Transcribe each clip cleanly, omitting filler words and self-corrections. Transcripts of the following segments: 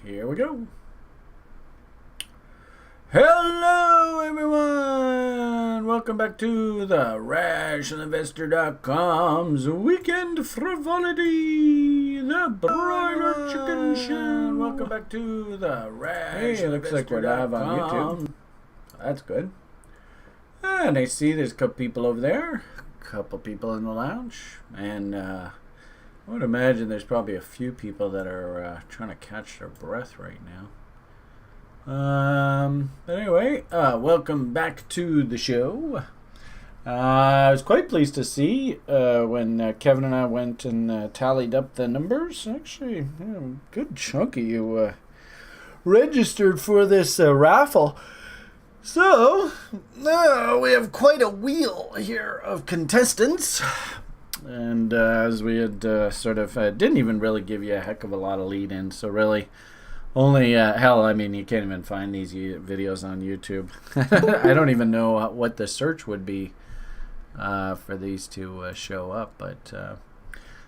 Here we go. Hello, everyone. Welcome back to the RationalInvestor.com's Weekend Frivolity, the Broiler Chicken Show. Welcome back to the RationalInvestor.com. Hey, it looks like we're live on YouTube. That's good. And I see there's a couple people over there, a couple people in the lounge, and I would imagine there's probably a few people that are trying to catch their breath right now. But anyway, welcome back to the show. I was quite pleased to see when Kevin and I went and tallied up the numbers. Actually, a good chunk of you registered for this raffle. So, we have quite a wheel here of contestants. And as we had didn't even really give you a heck of a lot of lead in, so really only, hell, I mean, you can't even find these videos on YouTube. I don't even know what the search would be for these to show up, but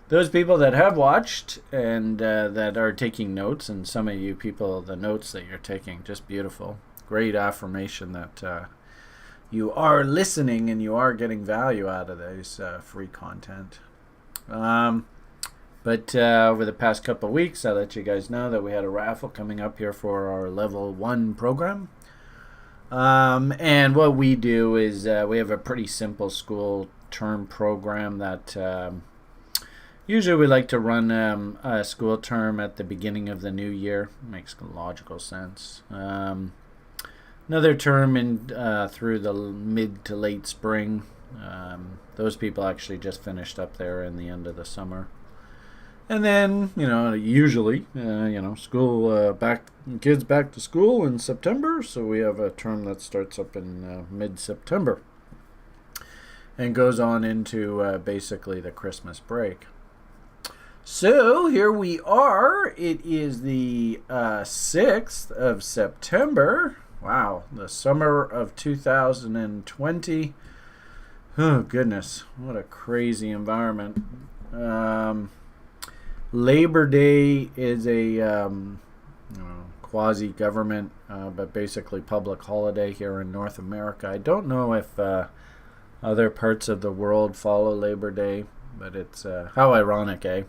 those people that have watched and that are taking notes, and some of you people, the notes that you're taking, just beautiful. Great affirmation that you are listening and you are getting value out of this free content. But over the past couple of weeks, I let you guys know that we had a raffle coming up here for our level 1 program. And what we do is we have a pretty simple school term program that usually we like to run a school term at the beginning of the new year. Makes logical sense. Another term in through the mid to late spring. Those people actually just finished up there in the end of the summer. And then, usually, school kids back to school in September. So we have a term that starts up in mid-September and goes on into basically the Christmas break. So here we are. It is the 6th of September. Wow, the summer of 2020. Oh, goodness. What a crazy environment. Labor Day is a quasi-government, but basically public holiday here in North America. I don't know if other parts of the world follow Labor Day, but it's how ironic, eh?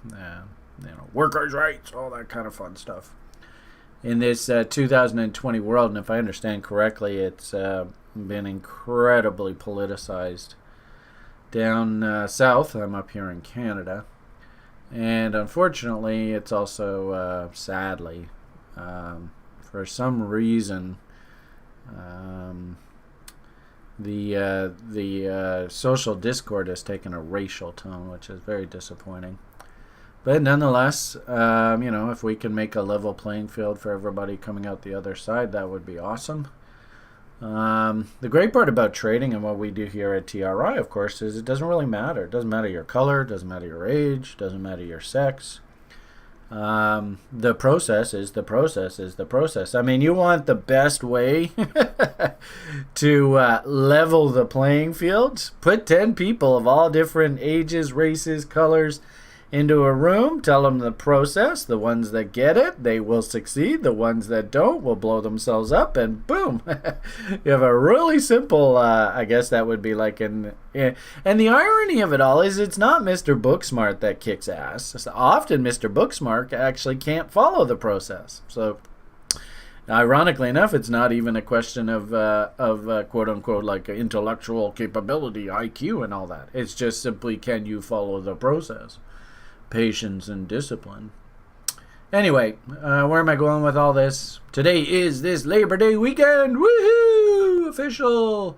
Workers' rights, all that kind of fun stuff. In this 2020 world, and if I understand correctly, it's been incredibly politicized. Down south, I'm up here in Canada, and unfortunately, it's also, sadly, for some reason, the social discord has taken a racial tone, which is very disappointing. But nonetheless, if we can make a level playing field for everybody coming out the other side, that would be awesome. The great part about trading and what we do here at TRI, of course, is it doesn't really matter. It doesn't matter your color, it doesn't matter your age, it doesn't matter your sex. The process is the process is the process. I mean, you want the best way to level the playing field? Put 10 people of all different ages, races, colors into a room, tell them the process. The ones that get it, they will succeed. The ones that don't will blow themselves up, and boom. You have a really simple, I guess that would be like and the irony of it all is it's not Mr. Booksmart that kicks ass. Often Mr. Booksmart actually can't follow the process. So ironically enough, it's not even a question of quote unquote like intellectual capability, IQ and all that. It's just simply, can you follow the process? Patience and discipline. Anyway, where am I going with all this? Today is this Labor Day weekend. Woohoo! Official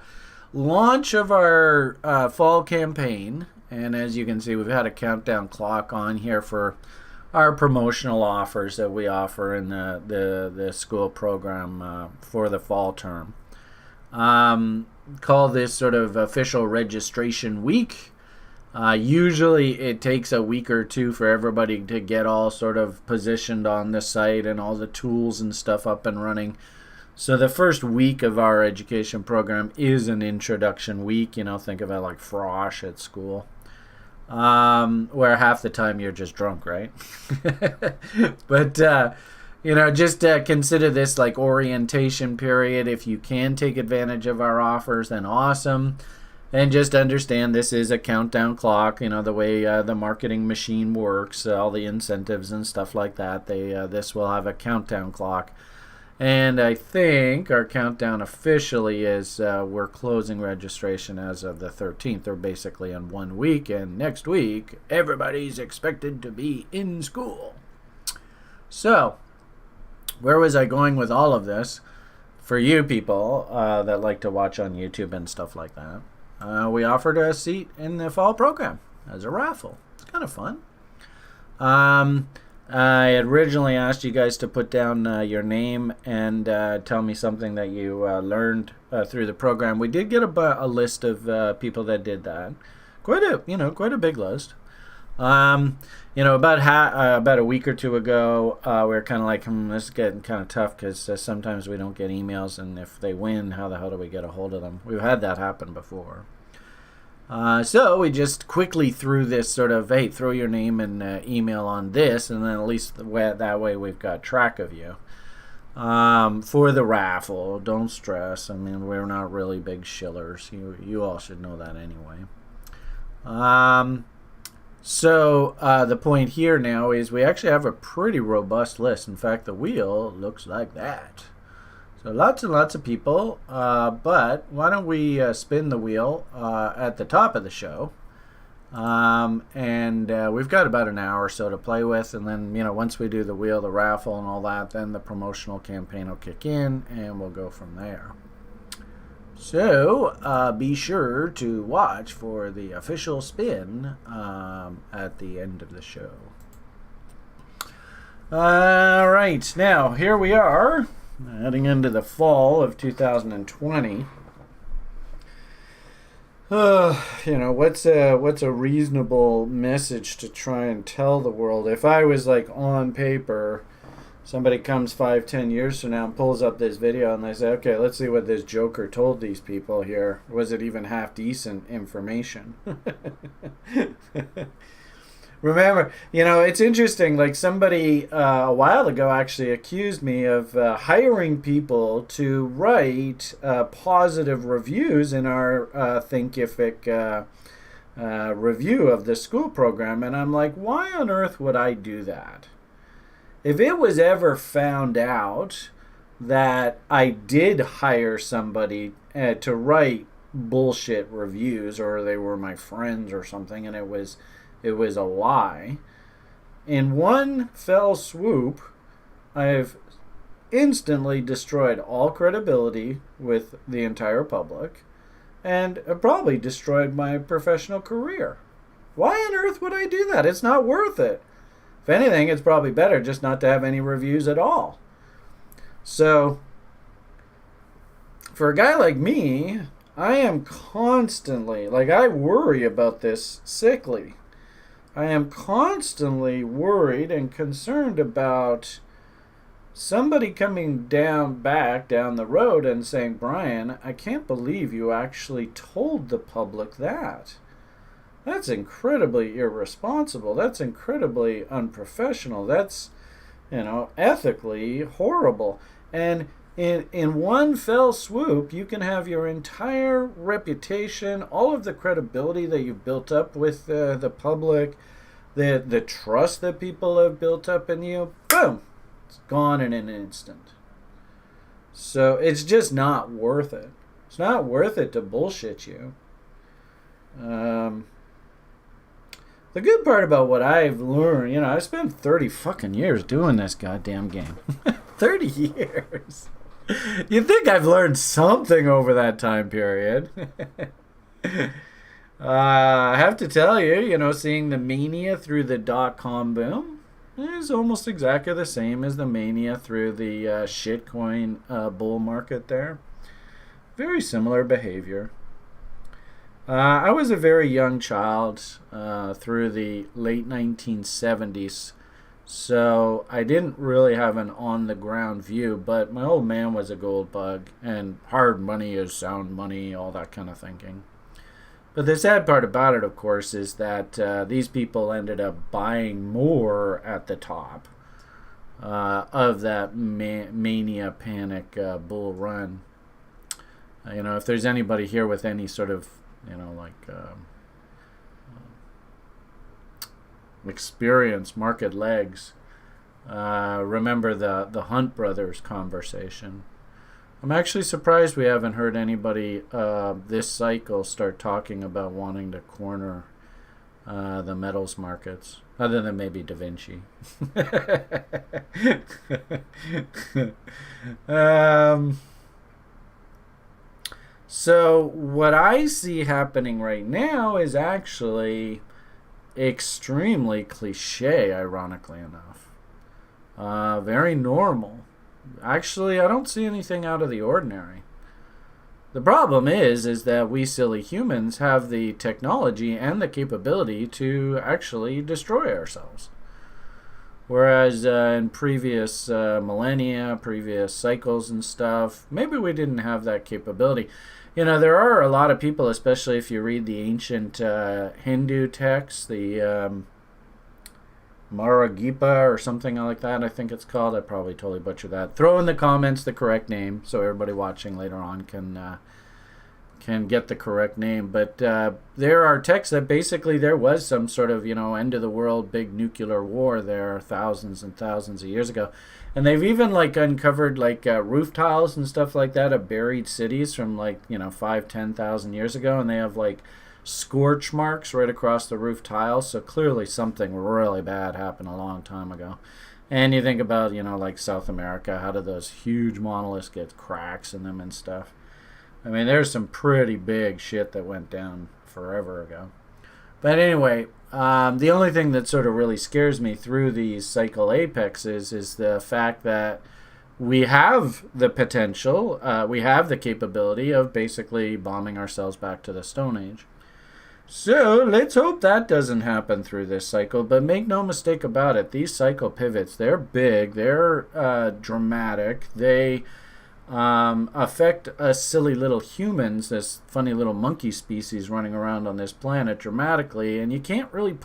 launch of our fall campaign. And as you can see, we've had a countdown clock on here for our promotional offers that we offer in the school program for the fall term. Call this sort of official registration week. Usually it takes a week or two for everybody to get all sort of positioned on the site and all the tools and stuff up and running. So the first week of our education program is an introduction week. Think of it like frosh at school. Where half the time you're just drunk, right? But just consider this like orientation period. If you can take advantage of our offers, then awesome. And just understand this is a countdown clock, the way the marketing machine works, all the incentives and stuff like that. This will have a countdown clock. And I think our countdown officially is we're closing registration as of the 13th, or basically in 1 week. And next week, everybody's expected to be in school. So, where was I going with all of this? For you people that like to watch on YouTube and stuff like that. We offered a seat in the fall program as a raffle. It's kind of fun. I had originally asked you guys to put down your name and tell me something that you learned through the program. We did get a list of people that did that. Quite a big list. About a week or two ago, we were kind of like, this is getting kind of tough because sometimes we don't get emails, and if they win, how the hell do we get a hold of them? We've had that happen before. So we just quickly threw this sort of, hey, throw your name and email on this, and then at least that way we've got track of you. For the raffle, don't stress. I mean, we're not really big shillers. You all should know that anyway. So the point here now is we actually have a pretty robust list. In fact, the wheel looks like that. So lots and lots of people. But why don't we spin the wheel at the top of the show? And we've got about an hour or so to play with. And then, once we do the wheel, the raffle and all that, then the promotional campaign will kick in and we'll go from there. So, be sure to watch for the official spin at the end of the show. All right, now here we are, heading into the fall of 2020. What's a reasonable message to try and tell the world? If I was like on paper, somebody comes 5-10 years from now and pulls up this video and they say, okay, let's see what this joker told these people here. Was it even half decent information? Remember, it's interesting, like somebody a while ago actually accused me of hiring people to write positive reviews in our Thinkific review of the school program. And I'm like, why on earth would I do that? If it was ever found out that I did hire somebody to write bullshit reviews, or they were my friends or something, and it was a lie, in one fell swoop, I've instantly destroyed all credibility with the entire public, and probably destroyed my professional career. Why on earth would I do that? It's not worth it. If anything, it's probably better just not to have any reviews at all. So, for a guy like me, I am constantly, I worry about this sickly. I am constantly worried and concerned about somebody coming back down the road and saying, Brian, I can't believe you actually told the public that. That's incredibly irresponsible. That's incredibly unprofessional. That's, ethically horrible. And in one fell swoop, you can have your entire reputation, all of the credibility that you've built up with the public, the trust that people have built up in you, boom, it's gone in an instant. So it's just not worth it. It's not worth it to bullshit you. The good part about what I've learned, I've spent 30 fucking years doing this goddamn game. 30 years. You'd think I've learned something over that time period. I have to tell you, seeing the mania through the .com boom is almost exactly the same as the mania through the shitcoin bull market there. Very similar behavior. I was a very young child through the late 1970s, so I didn't really have an on-the-ground view, but my old man was a gold bug, and hard money is sound money, all that kind of thinking. But the sad part about it, of course, is that these people ended up buying more at the top. of that mania panic bull run. If there's anybody here with any sort of, experience, market legs, remember the Hunt brothers conversation. I'm actually surprised we haven't heard anybody this cycle start talking about wanting to corner the metals markets, other than maybe Da Vinci. So what I see happening right now is actually extremely cliche, ironically enough. Very normal. Actually, I don't see anything out of the ordinary. The problem is that we silly humans have the technology and the capability to actually destroy ourselves. Whereas in previous millennia, previous cycles and stuff, maybe we didn't have that capability. There are a lot of people, especially if you read the ancient Hindu texts, the Maragipa or something like that, I think it's called. I probably totally butchered that. Throw in the comments the correct name so everybody watching later on can get the correct name. But there are texts that basically there was some sort of, end of the world big nuclear war there thousands and thousands of years ago. And they've even uncovered roof tiles and stuff like that of buried cities from 5,000-10,000 years ago. And they have scorch marks right across the roof tiles. So clearly something really bad happened a long time ago. And you think about, South America, how do those huge monoliths get cracks in them and stuff? I mean, there's some pretty big shit that went down forever ago. But anyway, the only thing that sort of really scares me through these cycle apexes is the fact that we have the potential, we have the capability of basically bombing ourselves back to the Stone Age. So let's hope that doesn't happen through this cycle. But make no mistake about it, these cycle pivots, they're big, they're dramatic, they affect us silly little humans, this funny little monkey species running around on this planet dramatically, and you can't really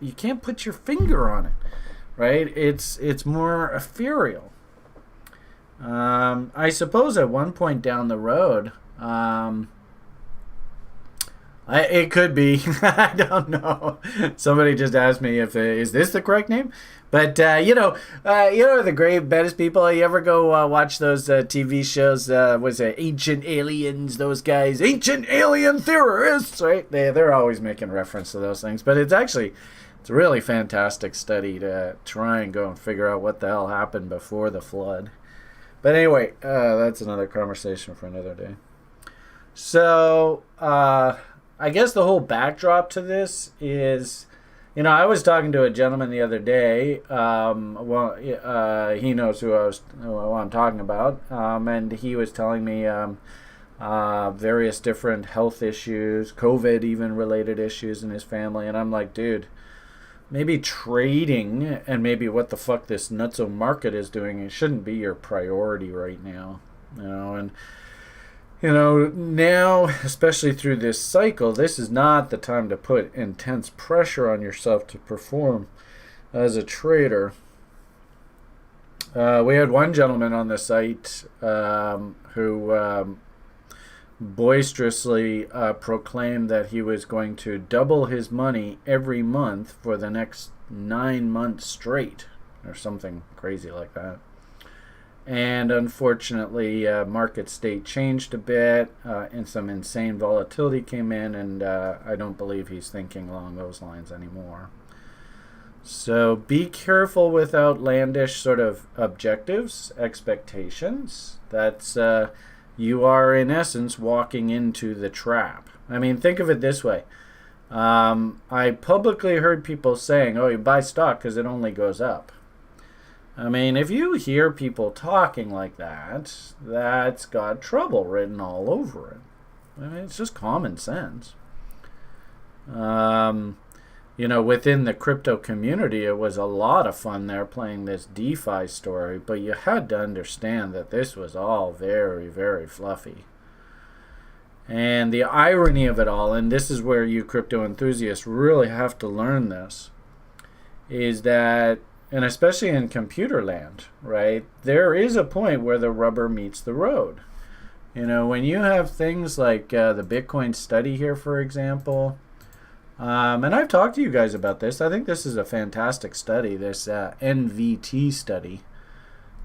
you can't put your finger on it, right? It's more ethereal. I suppose at one point down the road, it could be. I don't know. Somebody just asked me if is this the correct name? But the great baddest people. You ever go watch those TV shows? Was it Ancient Aliens? Those guys, Ancient Alien Theorists, right? They're always making reference to those things. But it's a really fantastic study to try and go and figure out what the hell happened before the flood. But anyway, that's another conversation for another day. So I guess the whole backdrop to this is, I was talking to a gentleman the other day. He knows who I'm talking about, and he was telling me various different health issues, COVID even related issues in his family, and I'm like, dude, maybe trading and maybe what the fuck this nutso market is doing, it shouldn't be your priority right now, and. Now, especially through this cycle, this is not the time to put intense pressure on yourself to perform as a trader. We had one gentleman on the site who boisterously proclaimed that he was going to double his money every month for the next 9 months straight, or something crazy like that. And unfortunately, market state changed a bit, and some insane volatility came in, and I don't believe he's thinking along those lines anymore. So be careful with outlandish sort of objectives, expectations. That's you are, in essence, walking into the trap. I mean, think of it this way. I publicly heard people saying, oh, you buy stock because it only goes up. I mean, if you hear people talking like that, that's got trouble written all over it. I mean, it's just common sense. Within the crypto community, it was a lot of fun there playing this DeFi story, but you had to understand that this was all very, very fluffy. And the irony of it all, and this is where you crypto enthusiasts really have to learn this, is that and especially in computer land, right, there is a point where the rubber meets the road. You know, when you have things like the Bitcoin study here, for example, and I've talked to you guys about this. I think this is a fantastic study, this NVT study.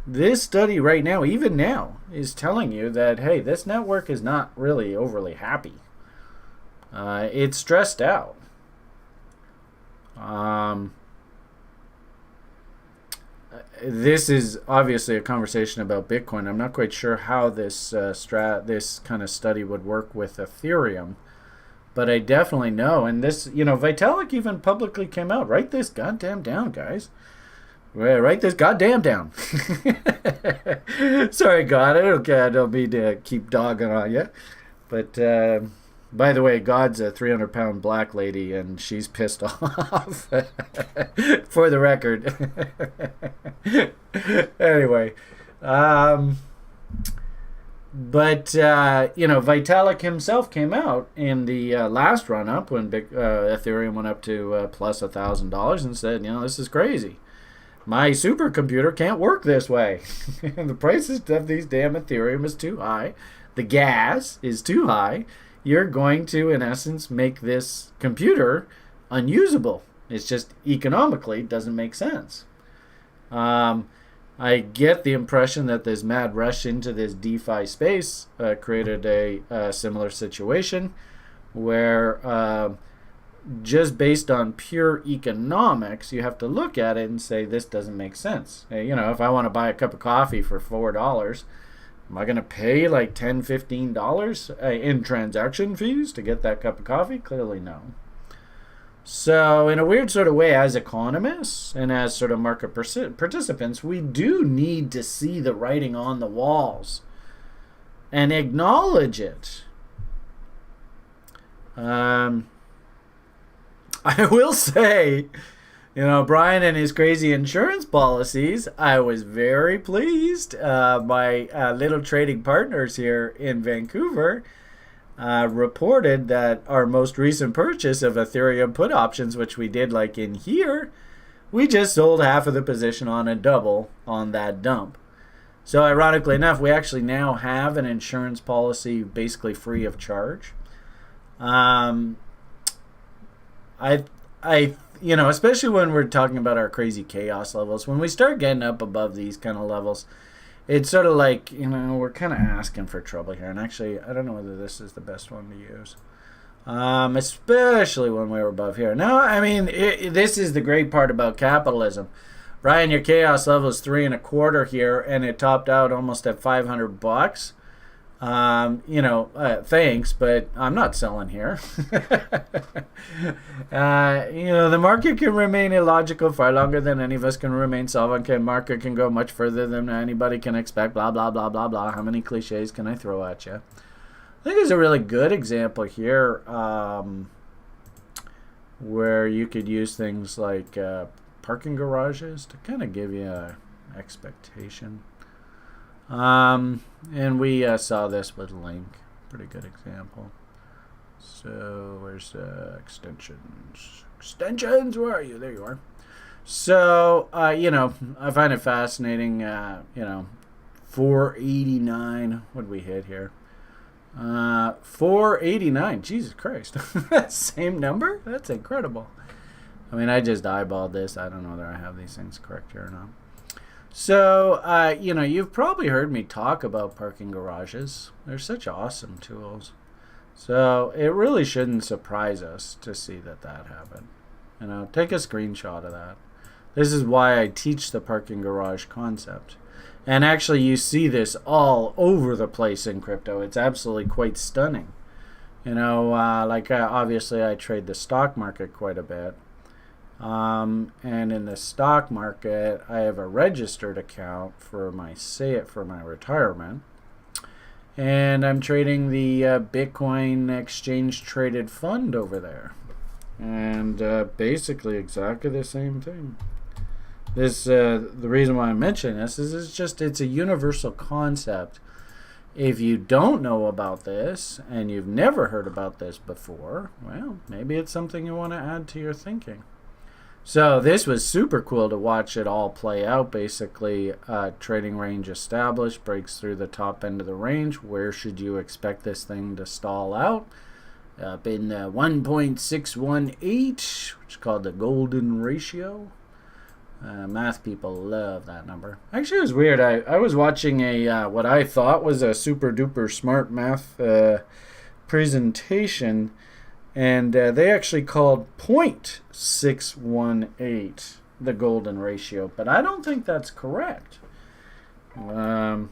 This study right now, even now, is telling you that, hey, this network is not really overly happy. It's stressed out. This is obviously a conversation about Bitcoin. I'm not quite sure how this this kind of study would work with Ethereum, but I definitely know. And this, you know, Vitalik even publicly came out. Write this goddamn down, guys. Write this goddamn down. Sorry, God. I don't mean to keep dogging on you. But by the way, God's a 300-pound black lady, and she's pissed off. For the record. Anyway. But, you know, Vitalik himself came out in the last run-up when Ethereum went up to plus $1,000 and said, you know, this is crazy. My supercomputer can't work this way. The prices of these damn Ethereum is too high. The gas is too high. You're going to, in essence, make this computer unusable. It's just economically doesn't make sense. I get the impression that this mad rush into this DeFi space created a similar situation where just based on pure economics, you have to look at it and say, this doesn't make sense. You know, if I want to buy a cup of coffee for $4, am I going to pay like $10, $15 in transaction fees to get that cup of coffee? Clearly no. So in a weird sort of way, as economists and as sort of market participants, we do need to see the writing on the walls and acknowledge it. I will say, you know, Brian and his crazy insurance policies, I was very pleased. My little trading partners here in Vancouver reported that our most recent purchase of Ethereum put options, which we did like in here, we just sold half of the position on a double on that dump. So ironically enough, we actually now have an insurance policy basically free of charge. You know, especially when we're talking about our crazy chaos levels, when we start getting up above these kind of levels, it's sort of like, you know, we're kind of asking for trouble here. And actually, I don't know whether this is the best one to use, especially when we're above here. No, I mean, this is the great part about capitalism. Ryan, your chaos level is 3.25 here, and it topped out almost at $500. You know, thanks, but I'm not selling here. You know, the market can remain illogical far longer than any of us can remain solvent. The market can go much further than anybody can expect. Blah, blah, blah, blah, blah. How many cliches can I throw at you? I think there's a really good example here where you could use things like parking garages to kind of give you an expectation. And we saw this with Link. Pretty good example. So where's extensions? Extensions, where are you? There you are. So, you know, I find it fascinating, you know, 489. What did we hit here? 489. Jesus Christ. Same number? That's incredible. I mean, I just eyeballed this. I don't know whether I have these things correct here or not. So, you know, you've probably heard me talk about parking garages. They're such awesome tools. So, it really shouldn't surprise us to see that happened. You know, take a screenshot of that. This is why I teach the parking garage concept. And actually, you see this all over the place in crypto. It's absolutely quite stunning. You know, like obviously I trade the stock market quite a bit. And in the stock market, I have a registered account for my retirement. And I'm trading the Bitcoin exchange traded fund over there. And basically exactly the same thing. This the reason why I'm mentioning this is it's a universal concept. If you don't know about this and you've never heard about this before, well, maybe it's something you want to add to your thinking. So this was super cool to watch it all play out. Basically, trading range established, breaks through the top end of the range. Where should you expect this thing to stall out? Up in 1.618, which is called the golden ratio. Math people love that number. Actually, it was weird. I was watching a what I thought was a super duper smart math presentation, and they actually called 0.618 the golden ratio, but I don't think that's correct. You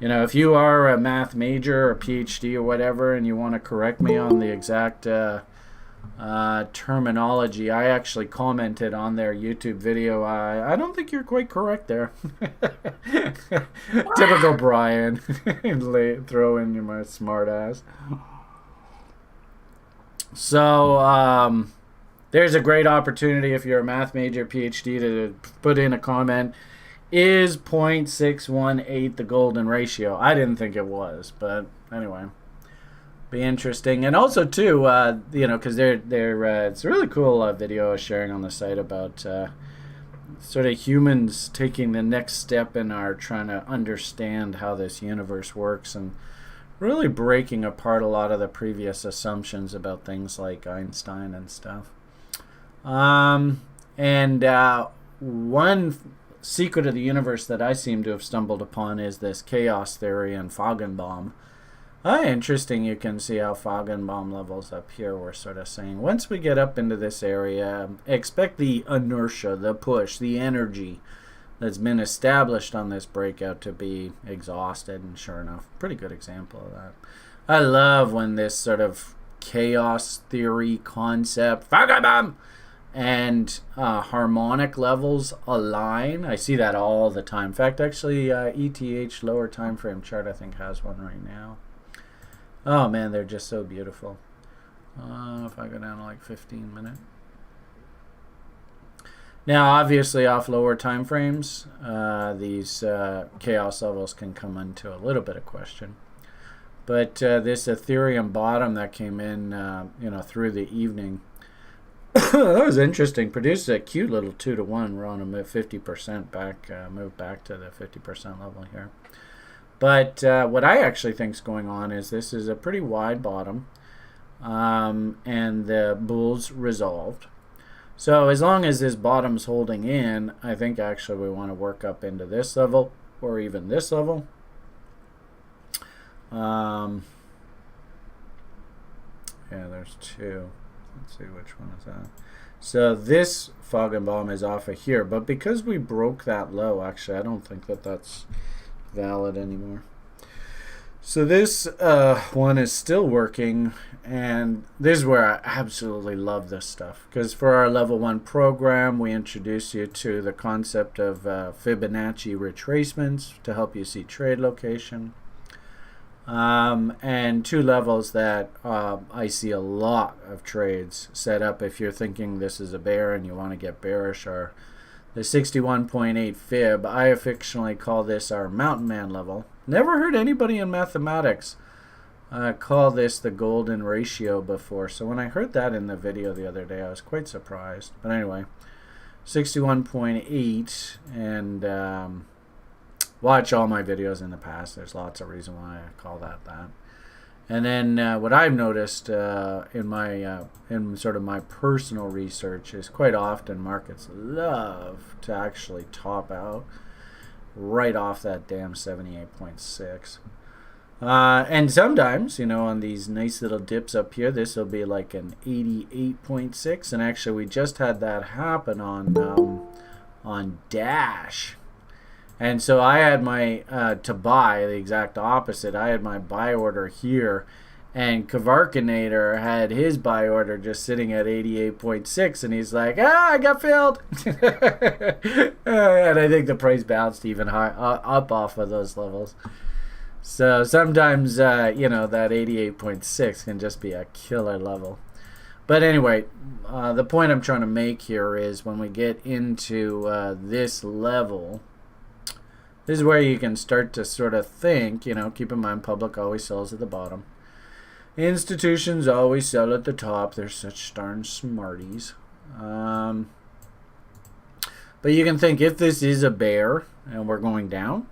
know, if you are a math major or PhD or whatever, and you want to correct me on the exact terminology, I actually commented on their YouTube video. I don't think you're quite correct there. Typical Brian. Throw in my smart ass. So there's a great opportunity if you're a math major, PhD, to put in a comment. Is 0.618 the golden ratio? I didn't think it was, but anyway, be interesting. And also too, you know, because it's a really cool video I was sharing on the site about sort of humans taking the next step in our trying to understand how this universe works, and really breaking apart a lot of the previous assumptions about things like Einstein and stuff. One secret of the universe that I seem to have stumbled upon is this chaos theory and Fibonacci. Interesting. You can see how Fibonacci levels up here were sort of saying, once we get up into this area, expect the inertia, the push, the energy that's been established on this breakout to be exhausted. And sure enough, pretty good example of that. I love when this sort of chaos theory concept, Fibonacci, and harmonic levels align. I see that all the time. In fact, actually, ETH lower time frame chart I think has one right now. Oh man, they're just so beautiful. If I go down to like 15 minutes. Now, obviously, off lower time frames, these chaos levels can come into a little bit of question. But this Ethereum bottom that came in, you know, through the evening. That was interesting. Produced a cute little 2-to-1. We're on a 50% back, move back to the 50% level here. But what I actually think is going on is this is a pretty wide bottom, and the bulls resolved. So as long as this bottom's holding in, I think actually we want to work up into this level or even this level. Yeah, there's two. Let's see which one is that. So this Fibonacci is off of here, but because we broke that low, actually I don't think that that's valid anymore. So this one is still working, and this is where I absolutely love this stuff, because for our level 1 program we introduce you to the concept of Fibonacci retracements to help you see trade location. And two levels that I see a lot of trades set up if you're thinking this is a bear and you want to get bearish are the 61.8 fib. I affectionately call this our mountain man level. Never heard anybody in mathematics call this the golden ratio before. So when I heard that in the video the other day, I was quite surprised. But anyway, 61.8, and watch all my videos in the past. There's lots of reason why I call that that. And then what I've noticed in my in sort of my personal research is quite often markets love to actually top out right off that damn 78.6. And sometimes, you know, on these nice little dips up here, this will be like an 88.6. And actually, we just had that happen on Dash. And so I had my, to buy, the exact opposite. I had my buy order here, and Kavarkinator had his buy order just sitting at 88.6, and he's like, I got filled. And I think the price bounced even high, up off of those levels. So sometimes, you know, that 88.6 can just be a killer level. But anyway, the point I'm trying to make here is when we get into this level, this is where you can start to sort of think, you know, keep in mind public always sells at the bottom. Institutions always sell at the top. They're such darn smarties. But you can think if this is a bear and we're going down,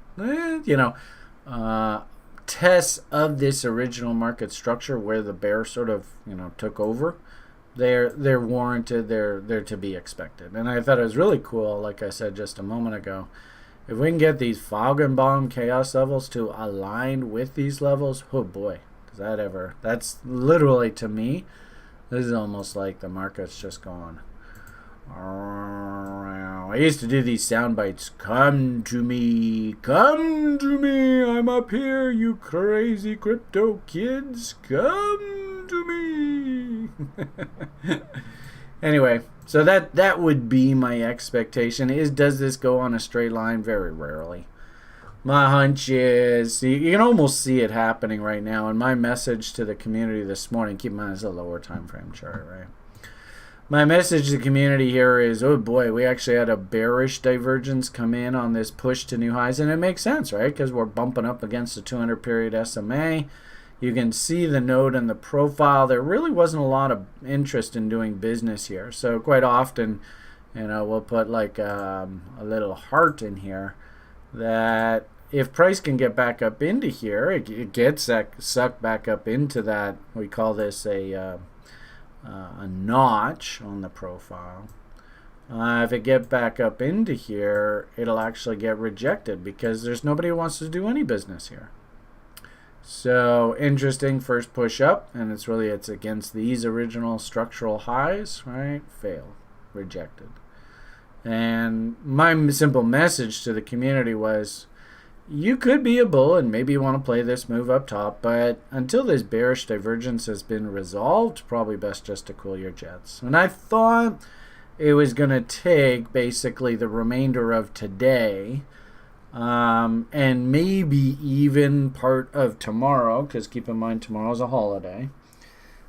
tests of this original market structure where the bear sort of, took over, they're warranted, they're to be expected. And I thought it was really cool, like I said just a moment ago, if we can get these fog and bomb chaos levels to align with these levels, oh boy, that's literally, to me, this is almost like the market's just gone. I used to do these sound bites. Come to me, I'm up here, you crazy crypto kids, come to me. Anyway, so that would be my expectation. Does this go on a straight line? Very rarely. My hunch is, you can almost see it happening right now. And my message to the community this morning, keep in mind it's a lower time frame chart, right? My message to the community here is, oh boy, we actually had a bearish divergence come in on this push to new highs. And it makes sense, right? Because we're bumping up against the 200 period SMA. You can see the node and the profile. There really wasn't a lot of interest in doing business here. So quite often, we'll put like a little heart in here that if price can get back up into here, it gets sucked back up into that. We call this a notch on the profile. If it get back up into here, it'll actually get rejected because there's nobody who wants to do any business here. So interesting first push up, and it's against these original structural highs, right? Fail, rejected. And my simple message to the community was, you could be a bull and maybe you want to play this move up top, but until this bearish divergence has been resolved, probably best just to cool your jets. And I thought it was going to take basically the remainder of today, and maybe even part of tomorrow, because keep in mind tomorrow's a holiday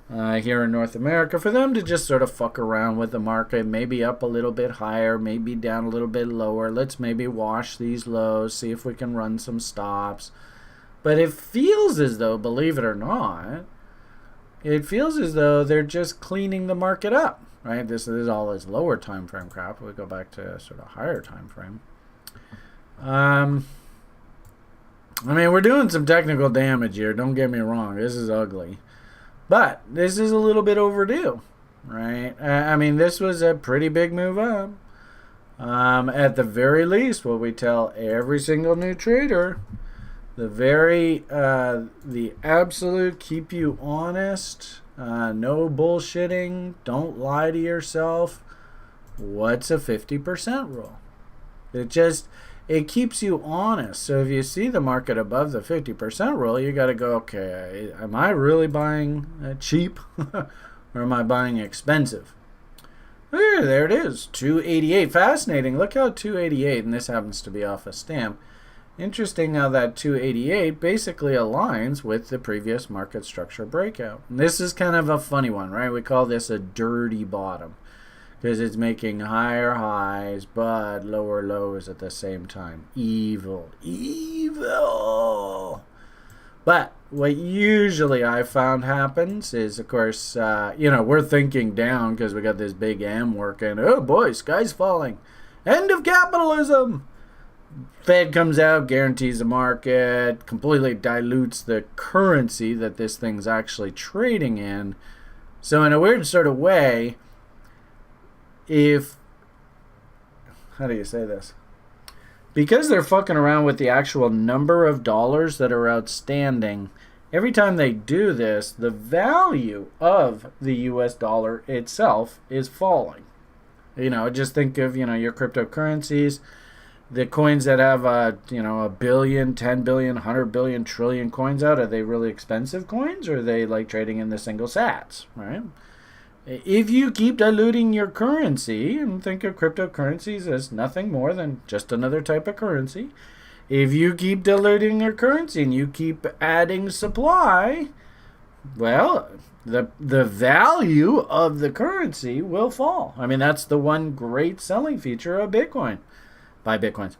here in North America, for them to just sort of fuck around with the market, maybe up a little bit higher, maybe down a little bit lower. Let's maybe wash these lows, see if we can run some stops. But it feels as though, believe it or not, it feels as though they're just cleaning the market up, right? This is all this lower time frame crap. We go back to sort of higher time frame. We're doing some technical damage here. Don't get me wrong. This is ugly. But this is a little bit overdue, right? This was a pretty big move up. At the very least, what we tell every single new trader, the absolute keep you honest, no bullshitting, don't lie to yourself. What's a 50% rule? It keeps you honest. So if you see the market above the 50% rule, you got to go, okay, am I really buying cheap or am I buying expensive? There it is, 288. Fascinating. Look how 288, and this happens to be off a stamp. Interesting how that 288 basically aligns with the previous market structure breakout. And this is kind of a funny one, right? We call this a dirty bottom, because it's making higher highs but lower lows at the same time. Evil. But what usually I found happens is, of course, we're thinking down because we got this big M working. Oh boy, sky's falling. End of capitalism. Fed comes out, guarantees the market, completely dilutes the currency that this thing's actually trading in. So in a weird sort of way, how do you say this? Because they're fucking around with the actual number of dollars that are outstanding, every time they do this, the value of the US dollar itself is falling. Just think of, your cryptocurrencies, the coins that have, a billion, 10 billion, 100 billion, trillion coins out. Are they really expensive coins, or are they like trading in the single sats, right? If you keep diluting your currency, and think of cryptocurrencies as nothing more than just another type of currency, if you keep diluting your currency and you keep adding supply, well, the value of the currency will fall. That's the one great selling feature of Bitcoin. Buy Bitcoins.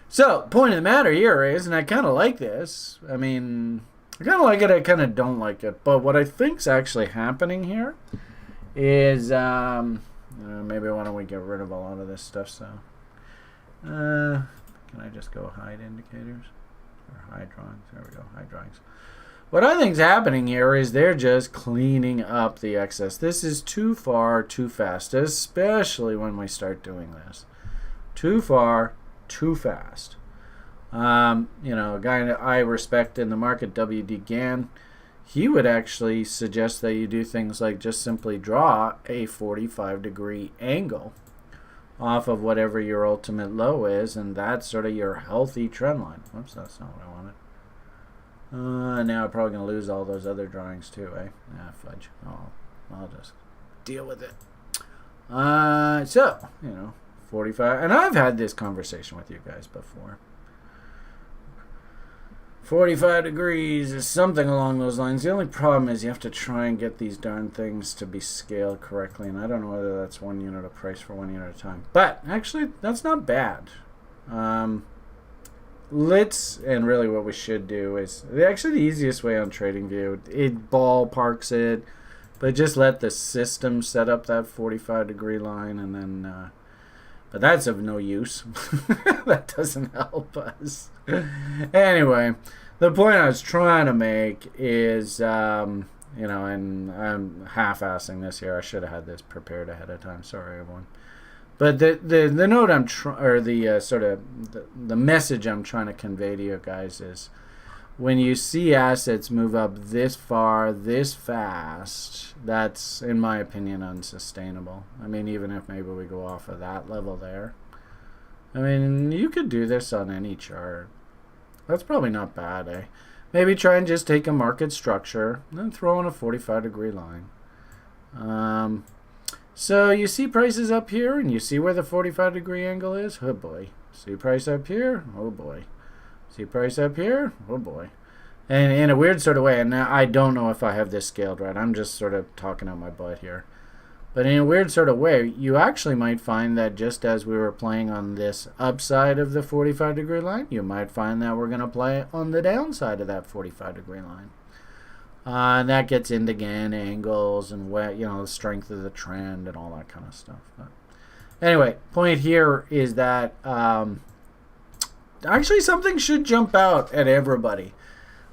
So, point of the matter here is, and I kind of like this, I kind of like it, I kind of don't like it. But what I think's actually happening here is, Maybe why don't we get rid of a lot of this stuff? So, can I just go hide indicators or hide drawings? There we go, hide drawings. What I think is happening here is they're just cleaning up the excess. This is too far, too fast, especially when we start doing this. Too far, too fast. A guy that I respect in the market, W.D. Gann, he would actually suggest that you do things like just simply draw a 45-degree angle off of whatever your ultimate low is, and that's sort of your healthy trend line. Whoops, that's not what I wanted. Now I'm probably going to lose all those other drawings too, eh? Ah, fudge. Oh, I'll just deal with it. 45, and I've had this conversation with you guys before. 45 degrees is something along those lines. The only problem is you have to try and get these darn things to be scaled correctly, and I don't know whether that's 1 unit of price for 1 unit at a time. But actually, that's not bad. And really what we should do is, actually the easiest way on TradingView, it ballparks it, but just let the system set up that 45-degree line, and then, but that's of no use. That doesn't help us. Anyway, the point I was trying to make is, and I'm half-assing this here. I should have had this prepared ahead of time. Sorry, everyone. But the note the message I'm trying to convey to you guys is, when you see assets move up this far, this fast, that's, in my opinion, unsustainable. I mean, even if maybe we go off of that level there, I mean, you could do this on any chart. That's probably not bad, eh? Maybe try and just take a market structure and then throw in a 45-degree line. So you see prices up here, and you see where the 45-degree angle is? Oh boy. See price up here? Oh boy. See price up here? Oh boy. And in a weird sort of way, and now I don't know if I have this scaled right. I'm just sort of talking out my butt here. But in a weird sort of way, you actually might find that just as we were playing on this upside of the 45-degree line, you might find that we're going to play on the downside of that 45-degree line. And that gets into Gann angles and the strength of the trend and all that kind of stuff. But anyway, point here is that actually something should jump out at everybody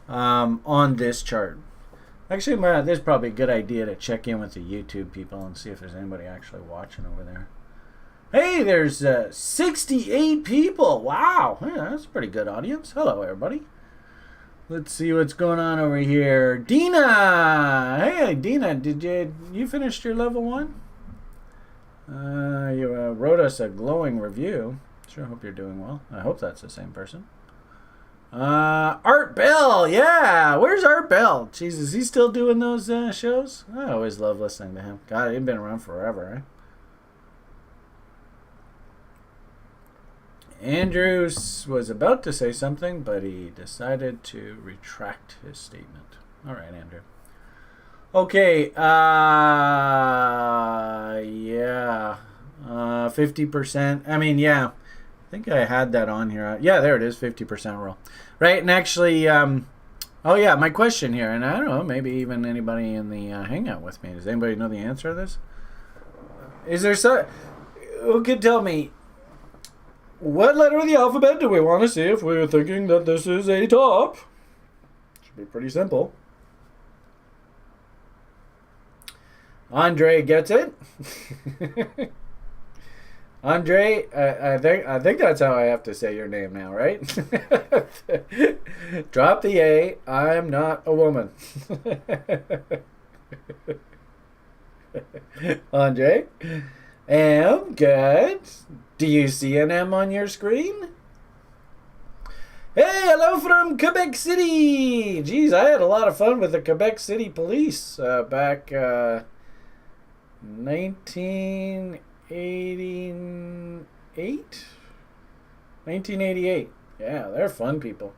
on this chart. Actually, this is probably a good idea to check in with the YouTube people and see if there's anybody actually watching over there. Hey, there's 68 people. Wow, yeah, that's a pretty good audience. Hello, everybody. Let's see what's going on over here. Dina! Hey, Dina, did you finished your level 1? You wrote us a glowing review. Sure hope you're doing well. I hope that's the same person. Art Bell, yeah! Where's Art Bell? Jeez, is he still doing those shows? I always love listening to him. God, he's been around forever, eh? Andrews was about to say something, but he decided to retract his statement. All right, Andrew. Okay, yeah, 50%. I mean, yeah, I think I had that on here. Yeah, there it is, 50% rule. Right, and actually, oh yeah, my question here, and I don't know, maybe even anybody in the hangout with me. Does anybody know the answer to this? Is there who could tell me, what letter of the alphabet do we want to see if we're thinking that this is a top? Should be pretty simple. Andre gets it. Andre, I think that's how I have to say your name now, right? Drop the A. I'm not a woman. Andre, M, good. Do you see an M on your screen? Hey, hello from Quebec City. Geez, I had a lot of fun with the Quebec City police back 1988. Yeah, they're fun people.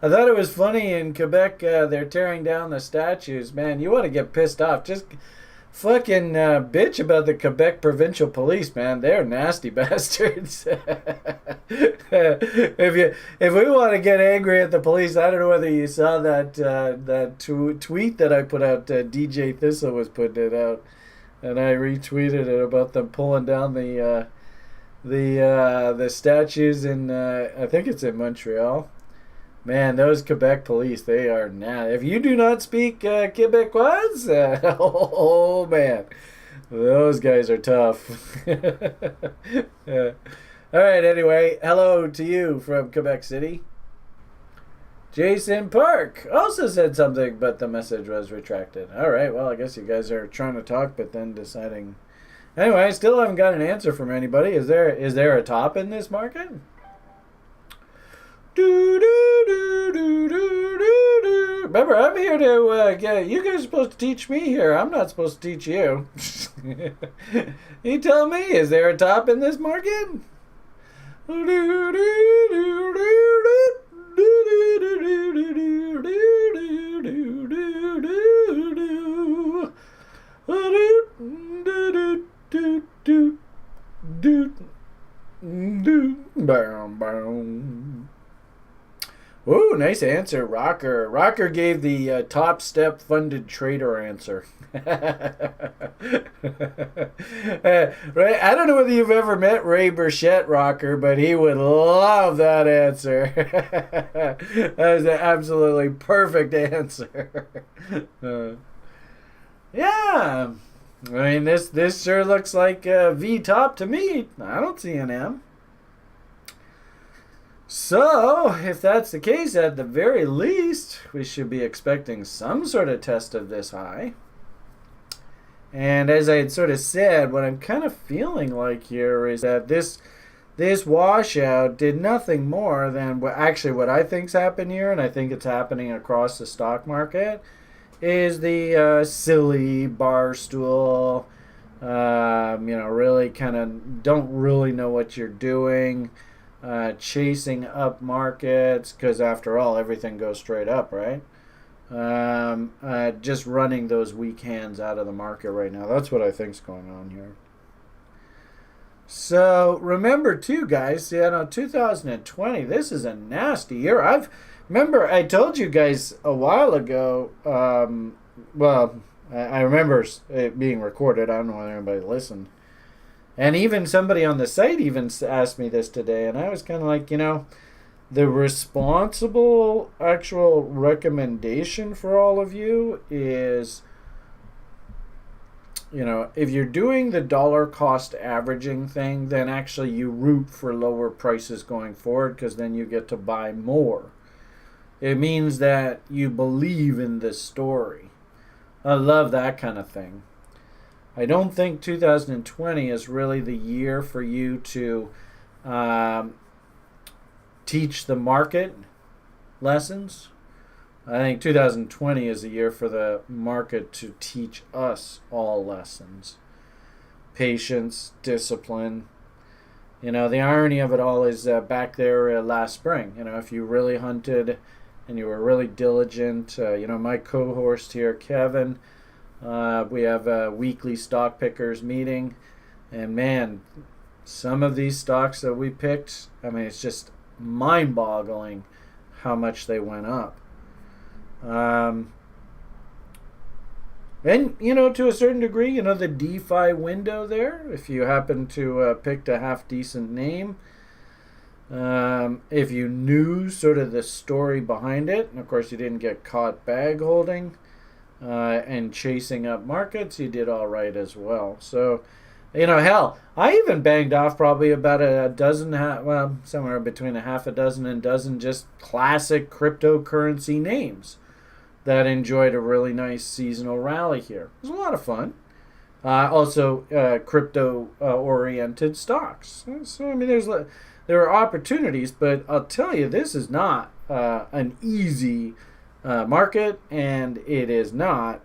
I thought it was funny in Quebec, they're tearing down the statues. Man, you want to get pissed off. Just fucking bitch about the Quebec provincial police, man. They're nasty bastards. If we want to get angry at the police, I don't know whether you saw that tweet that I put out. DJ Thistle was putting it out. and I retweeted it about them pulling down the statues in I think it's in Montreal. Man, those Quebec police, they are now. If you do not speak Quebecois, oh man, those guys are tough. All right, anyway, hello to you from Quebec City. Jason Park also said something, but the message was retracted. All right, well, I guess you guys are trying to talk, but then deciding. Anyway, I still haven't got an answer from anybody. Is there a top in this market? Remember, I'm here to get. You guys are supposed to teach me here. I'm not supposed to teach you. You tell me, is there a top in this market? Ooh, nice answer, Rocker. Rocker gave the top step funded trader answer. Right? I don't know whether you've ever met Ray Burchett, Rocker, but he would love that answer. That was an absolutely perfect answer. Yeah. I mean, this sure looks like V top to me. I don't see an M. So, if that's the case, at the very least, we should be expecting some sort of test of this high. And as I had sort of said, what I'm kind of feeling like here is that this washout did nothing more than what I think's happened here, and I think it's happening across the stock market, is the silly bar stool, really kind of don't really know what you're doing. Chasing up markets, because after all, everything goes straight up, right? Just running those weak hands out of the market right now. That's what I think's going on here. So remember too, guys, 2020, this is a nasty year. I told you guys a while ago, I remember it being recorded. I don't know whether anybody listened. And even somebody on the site even asked me this today, and I was kind of like, the responsible actual recommendation for all of you is, if you're doing the dollar cost averaging thing, then actually you root for lower prices going forward, because then you get to buy more. It means that you believe in this story. I love that kind of thing. I don't think 2020 is really the year for you to teach the market lessons. I think 2020 is the year for the market to teach us all lessons. Patience, discipline. The irony of it all is back there last spring. If you really hunted and you were really diligent, my co-host here, Kevin, we have a weekly stock pickers meeting, and man, some of these stocks that we picked, I mean, it's just mind-boggling how much they went up. And to a certain degree, the DeFi window there, if you happen to pick a half-decent name, if you knew sort of the story behind it, and of course you didn't get caught bag holding, and chasing up markets, you did all right as well. So, hell, I even banged off probably about a dozen, somewhere between a half a dozen and dozen just classic cryptocurrency names that enjoyed a really nice seasonal rally here. It was a lot of fun. Also, crypto-oriented stocks. So, I mean, there are opportunities, but I'll tell you, this is not an easy market, and it is not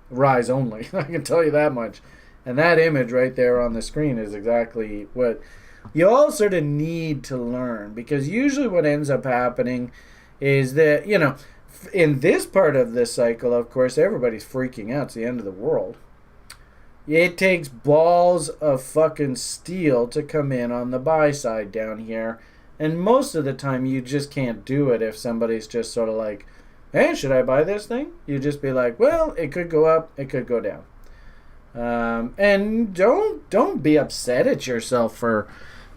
rise only. I can tell you that much. And that image right there on the screen is exactly what you all sort of need to learn, because usually what ends up happening is that, in this part of this cycle, of course, everybody's freaking out. It's the end of the world. It takes balls of fucking steel to come in on the buy side down here. And most of the time, you just can't do it if somebody's just sort of like, hey, should I buy this thing? You just be like, well, it could go up, it could go down. And don't be upset at yourself for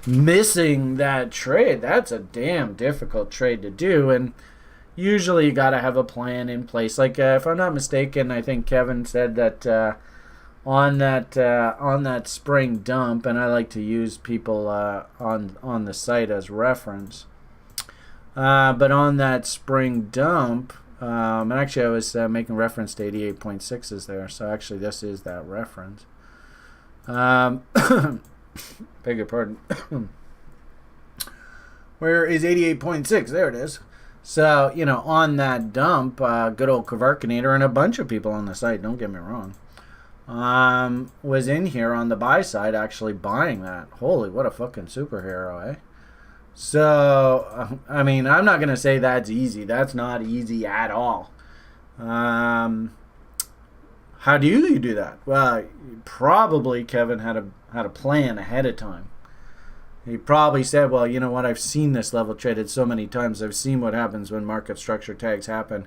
missing that trade. That's a damn difficult trade to do, and usually you got to have a plan in place. Like if I'm not mistaken, I think Kevin said that on that spring dump, and I like to use people on the site as reference. But on that spring dump, and actually I was making reference to 88.6s there, so actually this is that reference. Beg your pardon. Where is 88.6? There it is. So, on that dump, good old Kvarkinator and a bunch of people on the site, don't get me wrong, was in here on the buy side actually buying that. Holy, what a fucking superhero, eh? So, I mean, I'm not going to say that's easy. That's not easy at all. How do you do that? Well, probably Kevin had a plan ahead of time. He probably said, well, you know what, I've seen this level traded so many times. I've seen what happens when market structure tags happen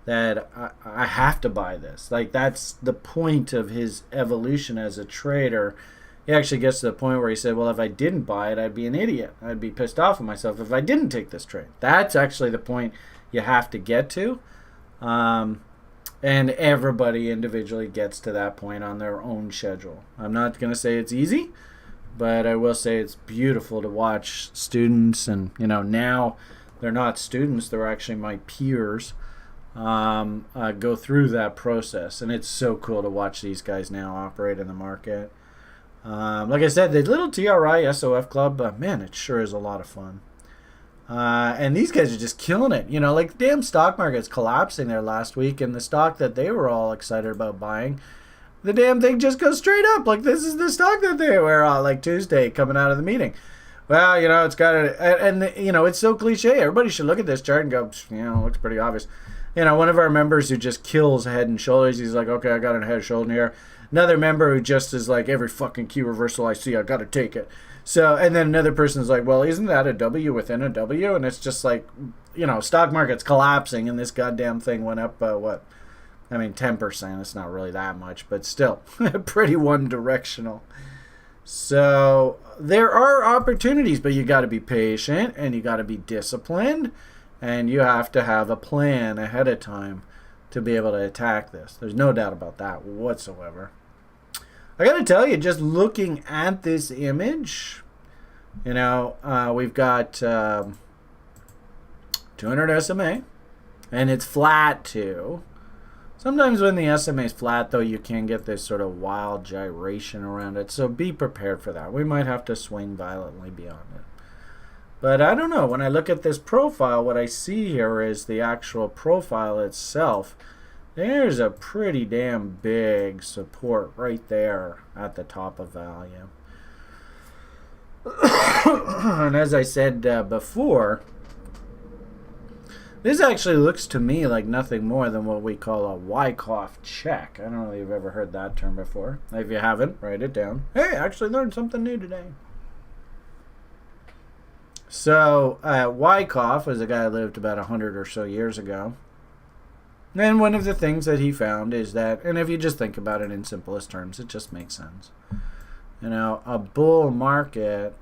that I have to buy this. Like, that's the point of his evolution as a trader. He actually gets to the point where he said, well, if I didn't buy it, I'd be an idiot. I'd be pissed off at myself if I didn't take this trade. That's actually the point you have to get to. And everybody individually gets to that point on their own schedule. I'm not going to say it's easy, but I will say it's beautiful to watch students, and now they're not students, they're actually my peers, go through that process. And it's so cool to watch these guys now operate in the market. Like I said, the little TRI SOF club, man, it sure is a lot of fun. And these guys are just killing it. Like the damn stock market's collapsing there last week, and the stock that they were all excited about buying, the damn thing just goes straight up. Like, this is the stock that they were like Tuesday coming out of the meeting. Well, it's got a, and it's so cliche. Everybody should look at this chart and go, it looks pretty obvious. One of our members who just kills Head and Shoulders, he's like, okay, I got a head and shoulder here. Another member who just is like, every fucking key reversal I see, I got to take it. So, and then another person's like, well, isn't that a W within a W? And it's just like, stock market's collapsing, and this goddamn thing went up, 10%. It's not really that much, but still pretty one-directional. So there are opportunities, but you got to be patient, and you got to be disciplined, and you have to have a plan ahead of time to be able to attack this. There's no doubt about that whatsoever. I got to tell you, just looking at this image, we've got 200 SMA, and it's flat too. Sometimes when the SMA is flat, though, you can get this sort of wild gyration around it. So be prepared for that. We might have to swing violently beyond it. But I don't know. When I look at this profile, what I see here is the actual profile itself. There's a pretty damn big support right there at the top of value. And as I said before, this actually looks to me like nothing more than what we call a Wyckoff check. I don't know if you've ever heard that term before. If you haven't, write it down. Hey, I actually learned something new today. So, Wyckoff was a guy who lived about 100 or so years ago. And one of the things that he found is that, and if you just think about it in simplest terms, it just makes sense. A bull market,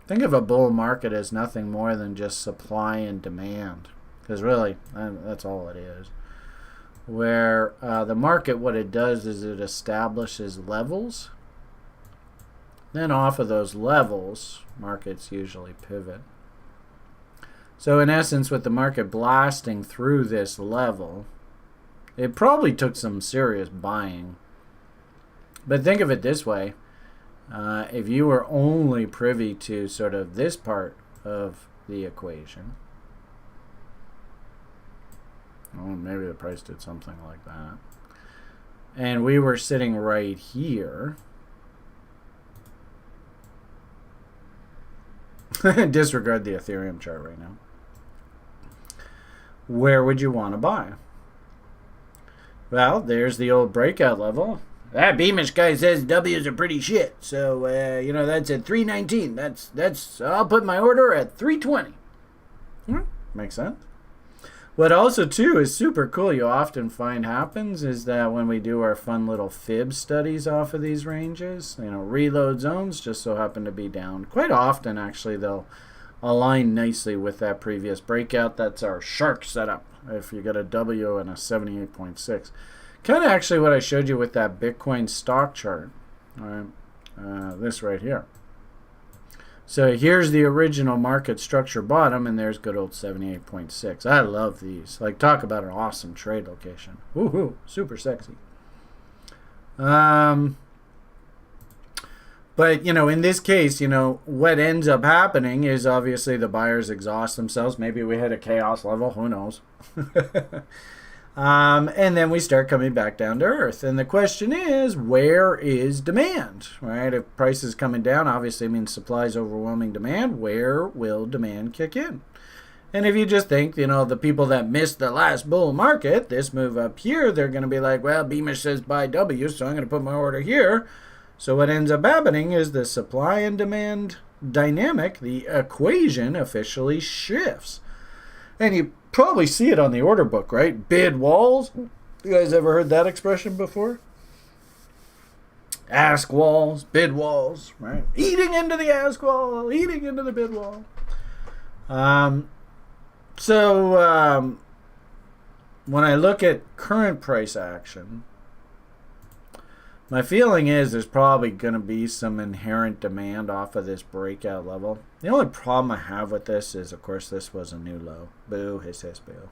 think of a bull market as nothing more than just supply and demand. Because really, that's all it is. Where the market, what it does is it establishes levels. Then off of those levels, markets usually pivot. So in essence, with the market blasting through this level, it probably took some serious buying. But think of it this way. If you were only privy to sort of this part of the equation, well, maybe the price did something like that, and we were sitting right here, disregard the Ethereum chart right now, where would you want to buy? Well, there's the old breakout level. That Beamish guy says W's are pretty shit. So, that's at 319. That's I'll put my order at 320. Makes sense. What also, too, is super cool, you often find happens is that when we do our fun little fib studies off of these ranges, reload zones just so happen to be down. Quite often, actually, they'll align nicely with that previous breakout. That's our shark setup. If you get a W and a 78.6. Kind of actually what I showed you with that Bitcoin stock chart. All right, this right here. So here's the original market structure bottom, and there's good old 78.6. I love these. Like, talk about an awesome trade location. Woohoo, super sexy. But, in this case, what ends up happening is obviously the buyers exhaust themselves. Maybe we hit a chaos level. Who knows? And then we start coming back down to earth. And the question is, where is demand, right? If price is coming down, obviously means supply is overwhelming demand. Where will demand kick in? And if you just think, the people that missed the last bull market, this move up here, they're going to be like, well, Beamish says buy W, so I'm going to put my order here. So what ends up happening is the supply and demand dynamic, the equation officially shifts. And you probably see it on the order book, right? Bid walls. You guys ever heard that expression before? Ask walls, bid walls, right? Eating into the ask wall, eating into the bid wall. So when I look at current price action, my feeling is there's probably going to be some inherent demand off of this breakout level. The only problem I have with this is, of course, this was a new low. Boo, hiss, hiss, boo.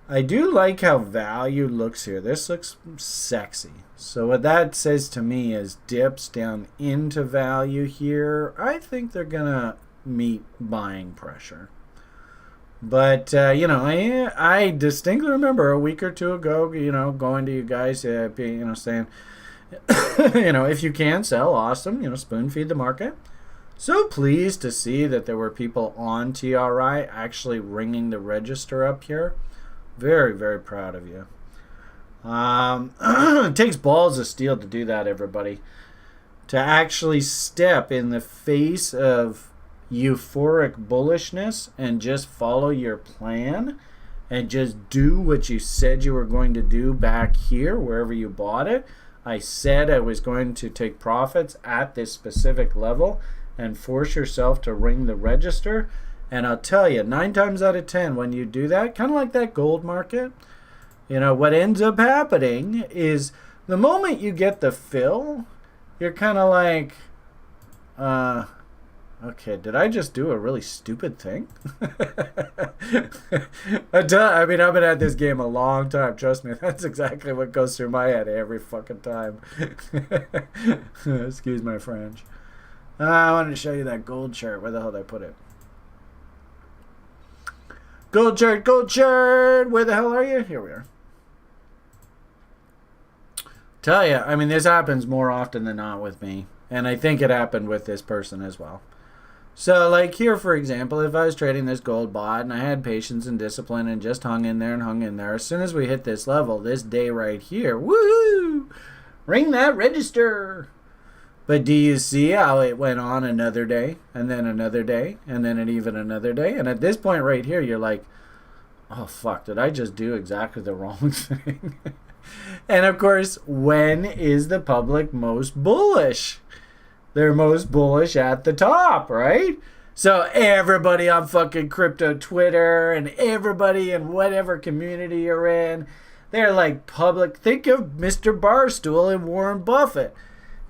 I do like how value looks here. This looks sexy. So what that says to me is dips down into value here. I think they're going to meet buying pressure. But, I distinctly remember a week or two ago, going to you guys, saying, if you can sell, awesome, spoon feed the market. So pleased to see that there were people on TRI actually ringing the register up here. Very, very proud of you. It takes balls of steel to do that, everybody. To actually step in the face of euphoric bullishness and just follow your plan and just do what you said you were going to do back here wherever you bought it. I said I was going to take profits at this specific level and force yourself to ring the register. And I'll tell you, 9 times out of 10, when you do that, kind of like that gold market, what ends up happening is the moment you get the fill, you're kind of like, okay, did I just do a really stupid thing? I've been at this game a long time. Trust me, that's exactly what goes through my head every fucking time. Excuse my French. I wanted to show you that gold chart. Where the hell did I put it? Gold chart, gold chart. Where the hell are you? Here we are. Tell you, this happens more often than not with me. And I think it happened with this person as well. So, like here, for example, if I was trading this gold bot and I had patience and discipline and just hung in there, as soon as we hit this level, this day right here, woohoo! Ring that register! But do you see how it went on another day, and then another day, and then even another day? And at this point right here, you're like, oh, fuck, did I just do exactly the wrong thing? And, of course, when is the public most bullish? They're most bullish at the top, right? So everybody on fucking crypto Twitter and everybody in whatever community you're in, they're like public. Think of Mr. Barstool and Warren Buffett.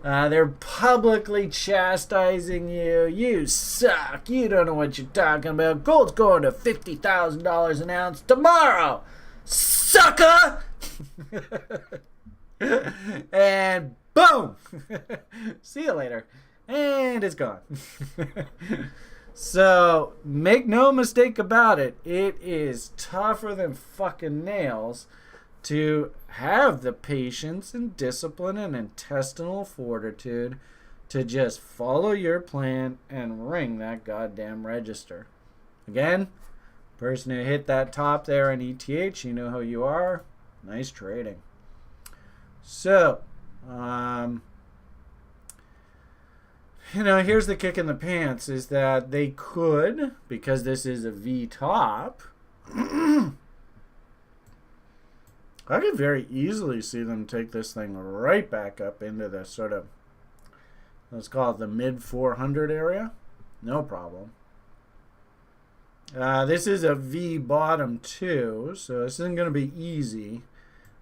They're publicly chastising you. You suck. You don't know what you're talking about. Gold's going to $50,000 an ounce tomorrow. Sucker! And boom! See you later. And it's gone. So, make no mistake about it. It is tougher than fucking nails to have the patience and discipline and intestinal fortitude to just follow your plan and ring that goddamn register. Again, person who hit that top there in ETH, you know who you are. Nice trading. So, here's the kick in the pants is that they could, because this is a V top, I could very easily see them take this thing right back up into the sort of, let's call it the mid 400 area. No problem. This is a V bottom too, so this isn't going to be easy.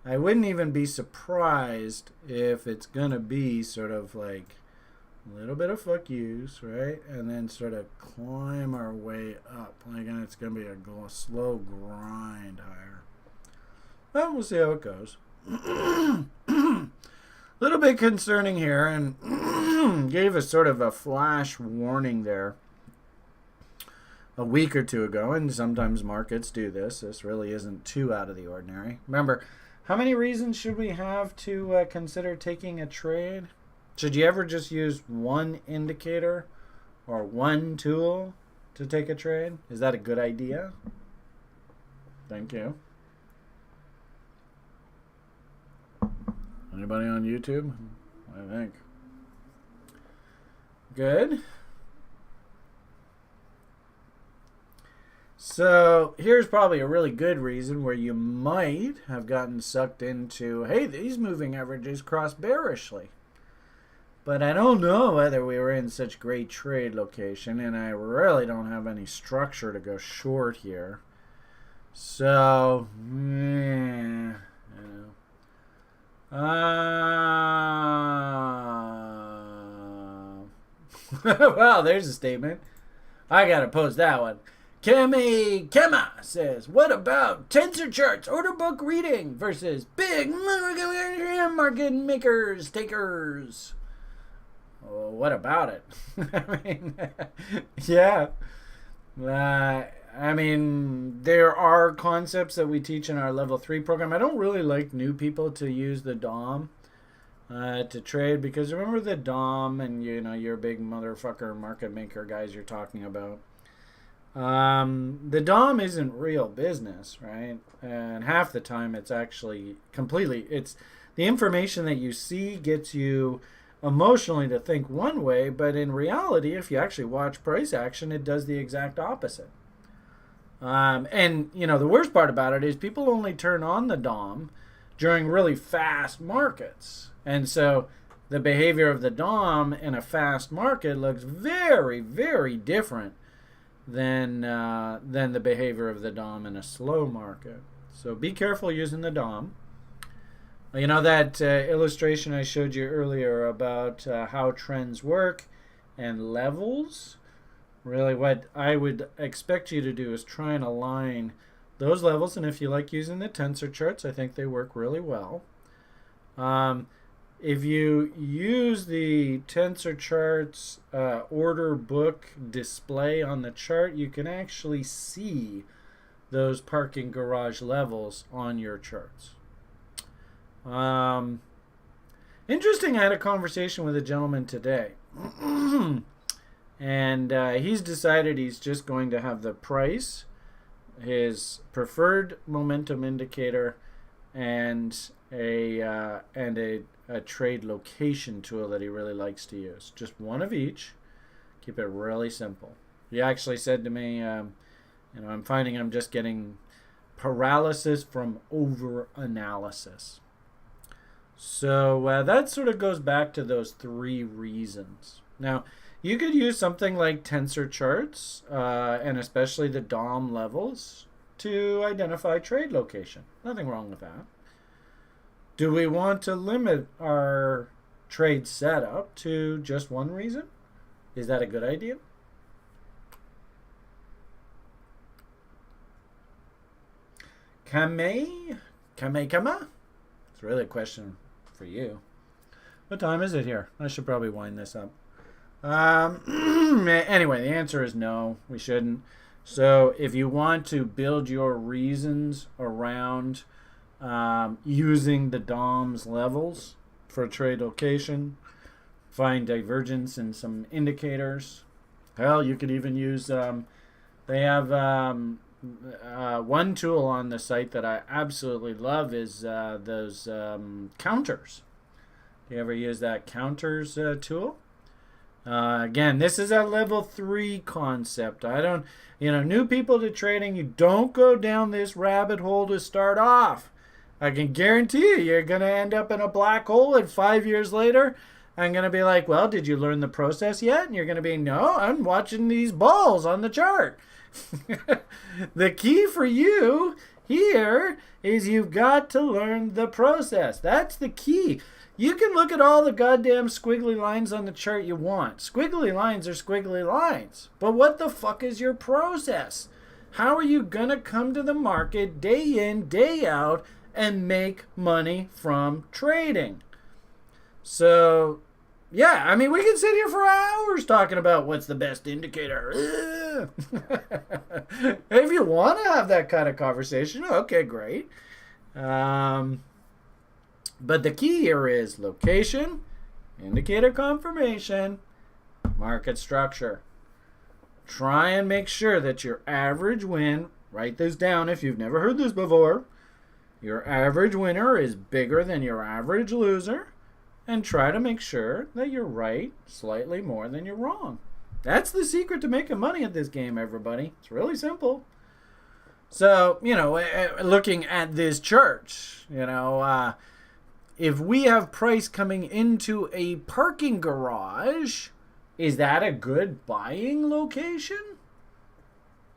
I wouldn't even be surprised if it's going to be sort of like a little bit of fuck yous, right? And then sort of climb our way up. Like, and it's going to be a slow grind higher. Well, we'll see how it goes. Little bit concerning here, and gave us sort of a flash warning there a week or two ago, and sometimes markets do this. This really isn't too out of the ordinary. Remember, how many reasons should we have to consider taking a trade? Should you ever just use one indicator or one tool to take a trade? Is that a good idea? Thank you. Anybody on YouTube? I think. Good. So here's probably a really good reason where you might have gotten sucked into, hey, these moving averages cross bearishly. But I don't know whether we were in such great trade location, and I really don't have any structure to go short here. So, well, there's a statement. I gotta post that one. Kema says, what about tensor charts, order book reading versus big market makers, takers? Oh, what about it? I mean, yeah. I mean, there are concepts that we teach in our level 3 program. I don't really like new people to use the DOM to trade, because remember the DOM and, you know, your big motherfucker market maker guys you're talking about. The DOM isn't real business, right? And half the time it's actually completely, it's the information that you see gets you emotionally to think one way, but in reality, if you actually watch price action, it does the exact opposite. And, you know, the worst part about it is people only turn on the DOM during really fast markets. And so the behavior of the DOM in a fast market looks very, very different than the behavior of the DOM in a slow market. So be careful using the DOM. You know that illustration I showed you earlier about how trends work and levels? Really, what I would expect you to do is try and align those levels. And if you like using the tensor charts, I think they work really well. If you use the tensor charts order book display on the chart, you can actually see those parking garage levels on your charts. Interesting, I had a conversation with a gentleman today. And he's decided he's just going to have the price, his preferred momentum indicator, and a trade location tool that he really likes to use. Just one of each. Keep it really simple. He actually said to me, you know, I'm finding I'm just getting paralysis from over-analysis. So that sort of goes back to those 3 reasons. Now, you could use something like tensor charts, and especially the DOM levels, to identify trade location. Nothing wrong with that. Do we want to limit our trade setup to just one reason? Is that a good idea? Kame? It's really a question for you. What time is it here? I should probably wind this up. Anyway, the answer is no, we shouldn't. So if you want to build your reasons around using the DOM's levels for trade location, find divergence in some indicators. Hell, you could even use, they have one tool on the site that I absolutely love is those counters. Do you ever use that counters tool? Again, this is a level 3 concept. I don't, new people to trading, you don't go down this rabbit hole to start off. I can guarantee you, you're going to end up in a black hole, and 5 years later, I'm going to be like, well, did you learn the process yet? And you're going to be, no, I'm watching these balls on the chart. The key for you here is you've got to learn the process. That's the key. You can look at all the goddamn squiggly lines on the chart you want. Squiggly lines are squiggly lines. But what the fuck is your process? How are you going to come to the market day in, day out, and make money from trading? So, yeah, I mean, we can sit here for hours talking about what's the best indicator. If you want to have that kind of conversation, okay, great. But the key here is location, indicator confirmation, market structure. Try and make sure that your average win, write this down if you've never heard this before, your average winner is bigger than your average loser, and try to make sure that you're right slightly more than you're wrong. That's the secret to making money at this game, everybody. It's really simple. So, looking at this chart, if we have price coming into a parking garage, is that a good buying location?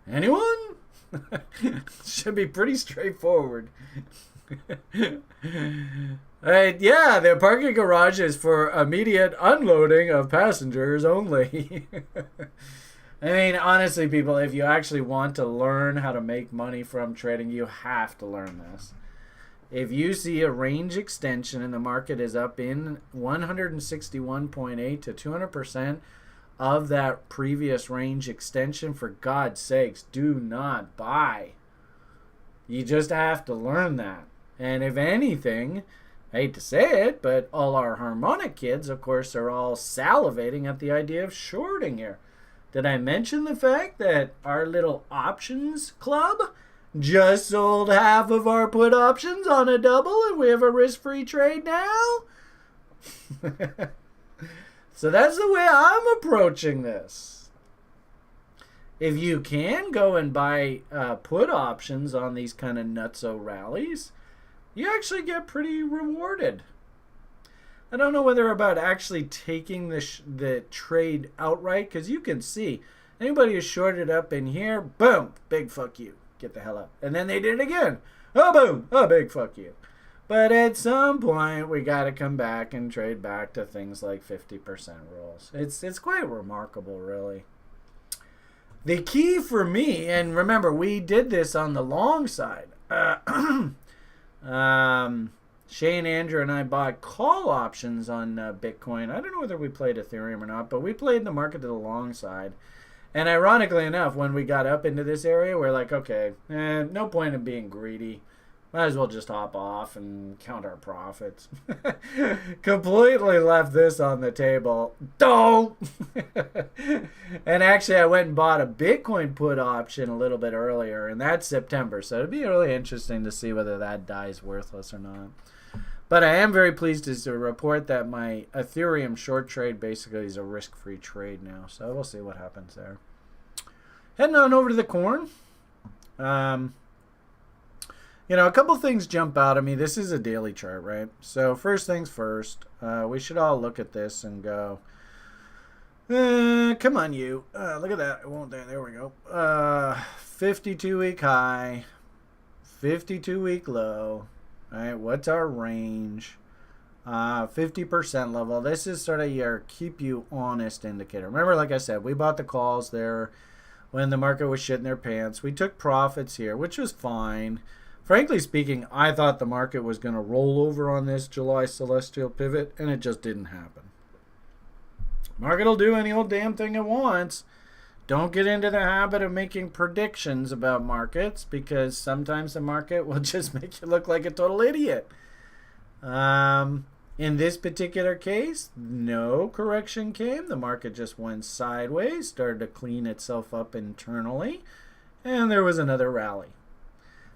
Anyone? Should be pretty straightforward. Yeah, the parking garage is for immediate unloading of passengers only. I mean, honestly, people, if you actually want to learn how to make money from trading, you have to learn this. If you see a range extension and the market is up in 161.8 to 200% of that previous range extension, for God's sakes, do not buy. You just have to learn that. And if anything, I hate to say it, but all our harmonic kids, of course, are all salivating at the idea of shorting here. Did I mention the fact that our little options club just sold half of our put options on a double, and we have a risk-free trade now? So that's the way I'm approaching this. If you can go and buy put options on these kind of nutso rallies, you actually get pretty rewarded. I don't know whether about actually taking the trade outright, because you can see anybody who shorted up in here, boom, big fuck you. Get the hell up. And then they did it again. Oh, boom. Oh, big fuck you. But at some point, we got to come back and trade back to things like 50% rules. It's quite remarkable, really. The key for me, and remember, we did this on the long side. Shane, Andrew, and I bought call options on Bitcoin. I don't know whether we played Ethereum or not, but we played the market to the long side. And ironically enough, when we got up into this area, we're like, okay, no point in being greedy. Might as well just hop off and count our profits. Completely left this on the table. Don't! And actually, I went and bought a Bitcoin put option a little bit earlier, and that's September. So it'd be really interesting to see whether that dies worthless or not. But I am very pleased to report that my Ethereum short trade basically is a risk-free trade now. So we'll see what happens there. Heading on over to the corn. A couple things jump out at me. This is a daily chart, right? So first things first, we should all look at this and go, come on, you. Look at that. It won't there. There we go. 52-week high, 52-week low. All right, what's our range? 50% level. This is sort of your keep you honest indicator. Remember, like I said, we bought the calls there when the market was shitting their pants. We took profits here, which was fine. Frankly speaking, I thought the market was going to roll over on this July celestial pivot, and it just didn't happen. Market will do any old damn thing it wants. Don't get into the habit of making predictions about markets, because sometimes the market will just make you look like a total idiot. In this particular case, no correction came. The market just went sideways, started to clean itself up internally, and there was another rally.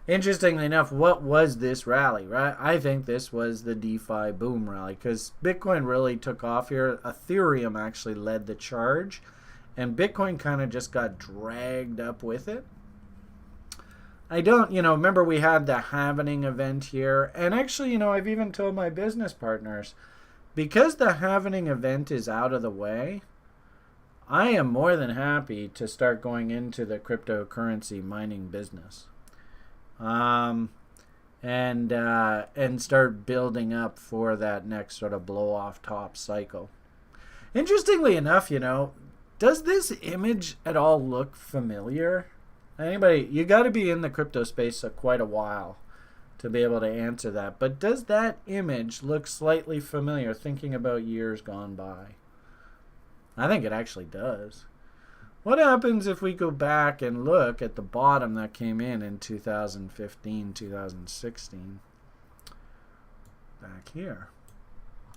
Interestingly enough, what was this rally, right? I think this was the DeFi boom rally because Bitcoin really took off here. Ethereum actually led the charge, and Bitcoin kind of just got dragged up with it. I don't, remember we had the halvening event here, and actually, I've even told my business partners, because the halvening event is out of the way, I am more than happy to start going into the cryptocurrency mining business. And start building up for that next sort of blow off top cycle. Interestingly enough, does this image at all look familiar? Anybody, you got to be in the crypto space quite a while to be able to answer that. But does that image look slightly familiar thinking about years gone by? I think it actually does. What happens if we go back and look at the bottom that came in 2015, 2016? Back here.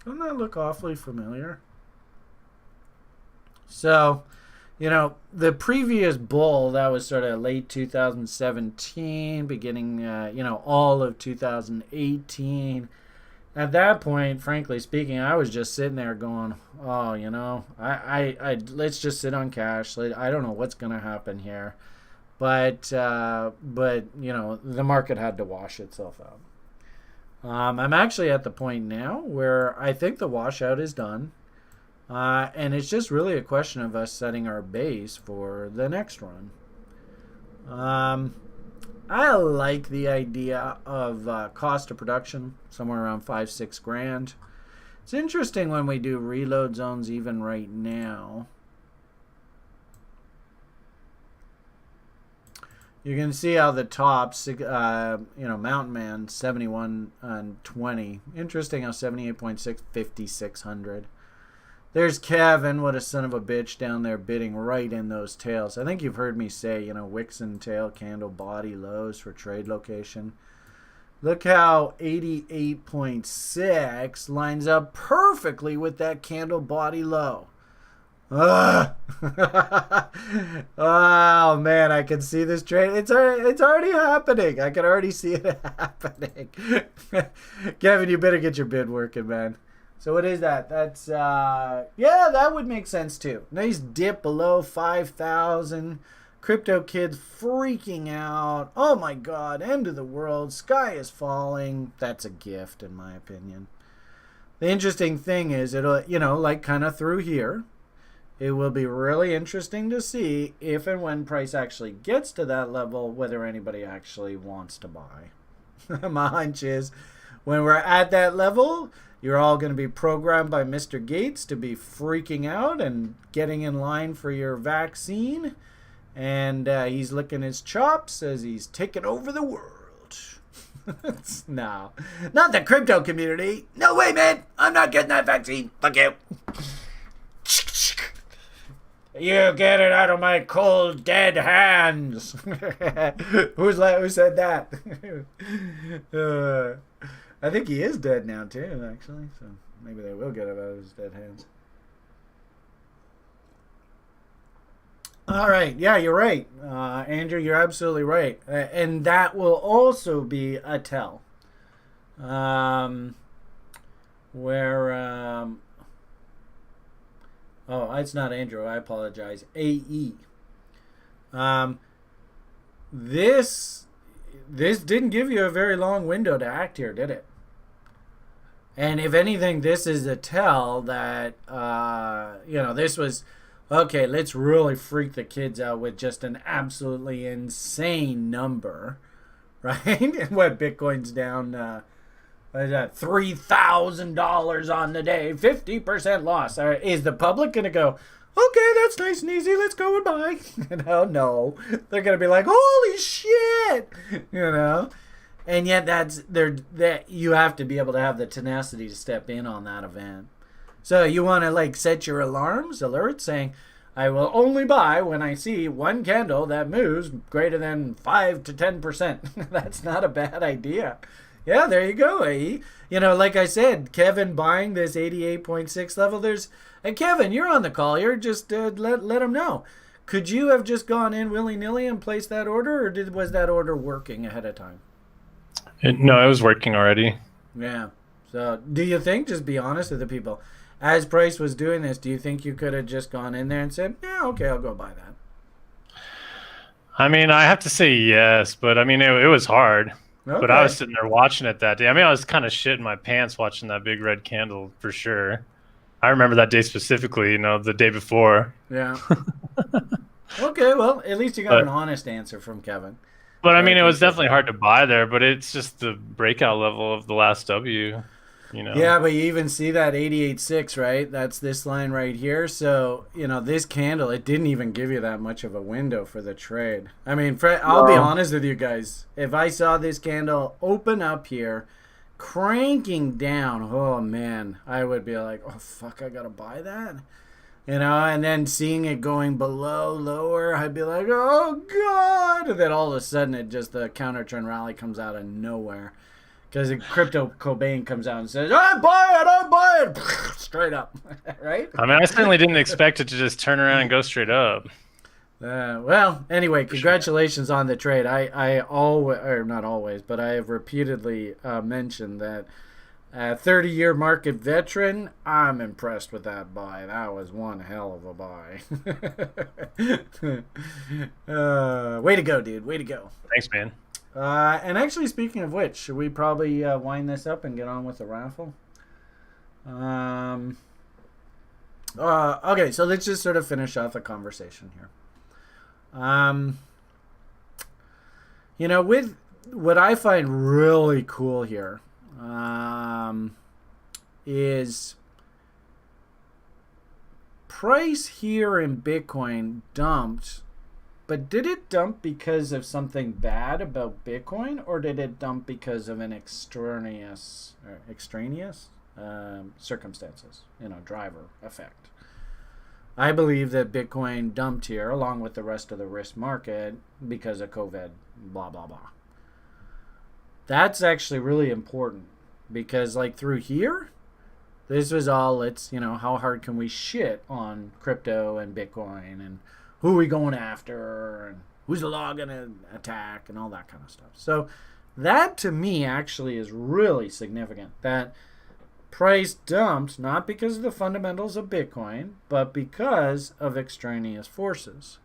Doesn't that look awfully familiar? So, the previous bull, that was sort of late 2017, beginning, all of 2018. At that point, frankly speaking, I was just sitting there going, oh, I let's just sit on cash. I don't know what's going to happen here. But the market had to wash itself out. I'm actually at the point now where I think the washout is done. And it's just really a question of us setting our base for the next run. I like the idea of cost of production, somewhere around 5-6 grand. It's interesting when we do reload zones even right now. You can see how the top, Mountain Man, 71 and 20. Interesting how 78.6, 5,600. There's Kevin, what a son of a bitch, down there bidding right in those tails. I think you've heard me say, wicks and tail candle body lows for trade location. Look how 88.6 lines up perfectly with that candle body low. Oh man, I can see this trade. It's already happening. I can already see it happening. Kevin, you better get your bid working, man. So what is that? That's, that would make sense too. Nice dip below 5,000. Crypto kids freaking out. Oh my God, end of the world. Sky is falling. That's a gift in my opinion. The interesting thing is it'll, like kind of through here, it will be really interesting to see if and when price actually gets to that level, whether anybody actually wants to buy. My hunch is when we're at that level, you're all going to be programmed by Mr. Gates to be freaking out and getting in line for your vaccine. And he's licking his chops as he's taking over the world. No, not the crypto community. No way, man. I'm not getting that vaccine. Fuck you. You get it out of my cold, dead hands. Who said that? I think he is dead now, too, actually. So maybe they will get it out of his dead hands. All right. Yeah, you're right. Andrew, you're absolutely right. And that will also be a tell. It's not Andrew. I apologize. AE. This didn't give you a very long window to act here, did it? And if anything, this is a tell that, this was, okay, let's really freak the kids out with just an absolutely insane number, right? And what, Bitcoin's down, $3,000 on the day, 50% loss. Is the public going to go, okay, that's nice and easy, let's go and buy? No. They're going to be like, holy shit, And yet that you have to be able to have the tenacity to step in on that event. So you want to set your alerts saying, I will only buy when I see one candle that moves greater than 5 to 10%. That's not a bad idea. Yeah, there you go, AE. Like I said, Kevin buying this 88.6 level, and Kevin, you're on the call. You're just let him know. Could you have just gone in willy-nilly and placed that order, or was that order working ahead of time? No, it was working already. Yeah. So do you think, just be honest with the people, as Price was doing this, do you think you could have just gone in there and said, yeah, okay, I'll go buy that? I mean, I have to say yes, but I mean, it was hard. But I Okay. was sitting there watching it that day. I mean, I was kind of shitting my pants watching that big red candle for sure. I remember that day specifically, the day before. Yeah. Okay, well, at least you got an But honest answer from Kevin. but So I I mean, it was appreciate definitely that. hard to buy there, but it's just the breakout level of the last W. Yeah, but you even see that 88.6, right? That's this line right here. So, this candle, it didn't even give you that much of a window for the trade. I mean, I'll be No. honest with you guys. If I saw this candle open up here, cranking down, oh man, I would be like, oh fuck, I gotta buy that. And then seeing it going below, lower, I'd be like, oh god. And then all of a sudden, the counter trend rally comes out of nowhere. Because Crypto Cobain comes out and says, I buy it, straight up, right? I mean, I certainly didn't expect it to just turn around and go straight up. Well, anyway, For sure. congratulations on the trade. I always, or not always, but I have repeatedly mentioned that 30-year market veteran, I'm impressed with that buy. That was one hell of a buy. Way to go, dude. Way to go. Thanks, man. And actually, speaking of which, should we probably wind this up and get on with the raffle? Okay, so let's just sort of finish off the conversation here. With what I find really cool here is price here in Bitcoin dumped. But did it dump because of something bad about Bitcoin, or did it dump because of an extraneous circumstances? Driver effect. I believe that Bitcoin dumped here along with the rest of the risk market because of COVID, blah, blah, blah. That's actually really important because, like, through here, this was all, how hard can we shit on crypto and Bitcoin and who are we going after and who's the law going to attack and all that kind of stuff. So that to me actually is really significant, that price dumped not because of the fundamentals of Bitcoin, but because of extraneous forces.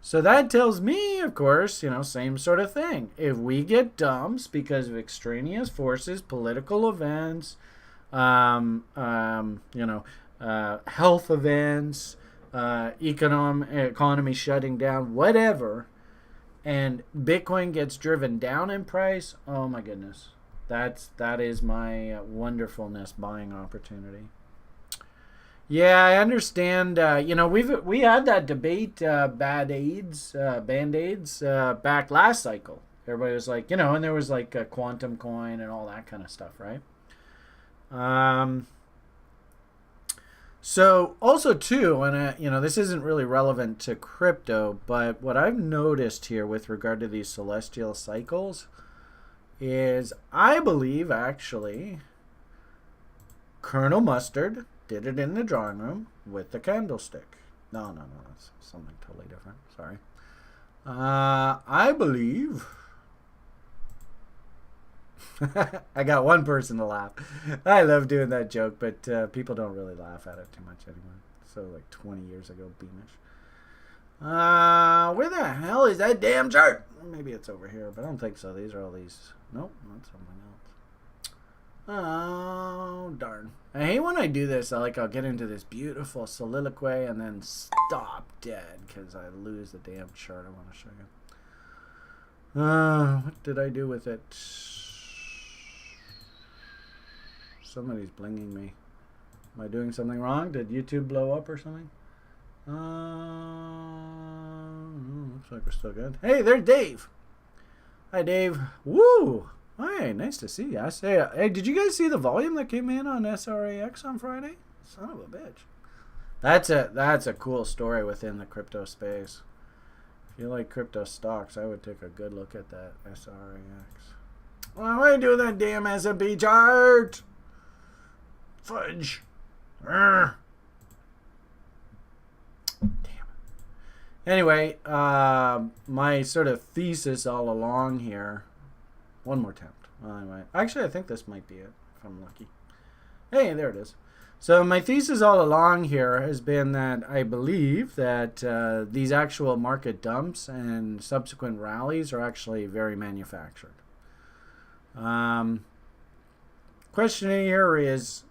So that tells me, of course, same sort of thing. If we get dumps because of extraneous forces, political events, health events, economy shutting down, whatever, and Bitcoin gets driven down in price, oh my goodness, that is my wonderfulness buying opportunity. Yeah, I understand. We had that debate, band-aids back last cycle. Everybody was like, and there was like a quantum coin and all that kind of stuff, right? So also too, and this isn't really relevant to crypto, but what I've noticed here with regard to these celestial cycles is I believe actually Colonel Mustard did it in the drawing room with the candlestick. No, that's something totally different. Sorry. I believe I got one person to laugh. I love doing that joke, but people don't really laugh at it too much anymore. So like 20 years ago, Beamish. Where the hell is that damn chart? Maybe it's over here, but I don't think so. These are all these. Nope, that's something else. Oh, darn. I hate when I do this. I'll get into this beautiful soliloquy and then stop dead because I lose the damn chart I want to show you. What did I do with it? Somebody's blinging me. Am I doing something wrong? Did YouTube blow up or something? Looks like we're still good. Hey, there's Dave. Hi, Dave. Woo! Hi, nice to see you. I say, hey, did you guys see the volume that came in on SRAX on Friday? Son of a bitch. That's a cool story within the crypto space. If you like crypto stocks, I would take a good look at that SRAX. Well, why are you doing that damn S&P chart? Fudge. Damn it. Anyway, my sort of thesis all along here. One more attempt. Anyway, actually, I think this might be it, if I'm lucky. Hey, there it is. So my thesis all along here has been that I believe that these actual market dumps and subsequent rallies are actually very manufactured. Question here is,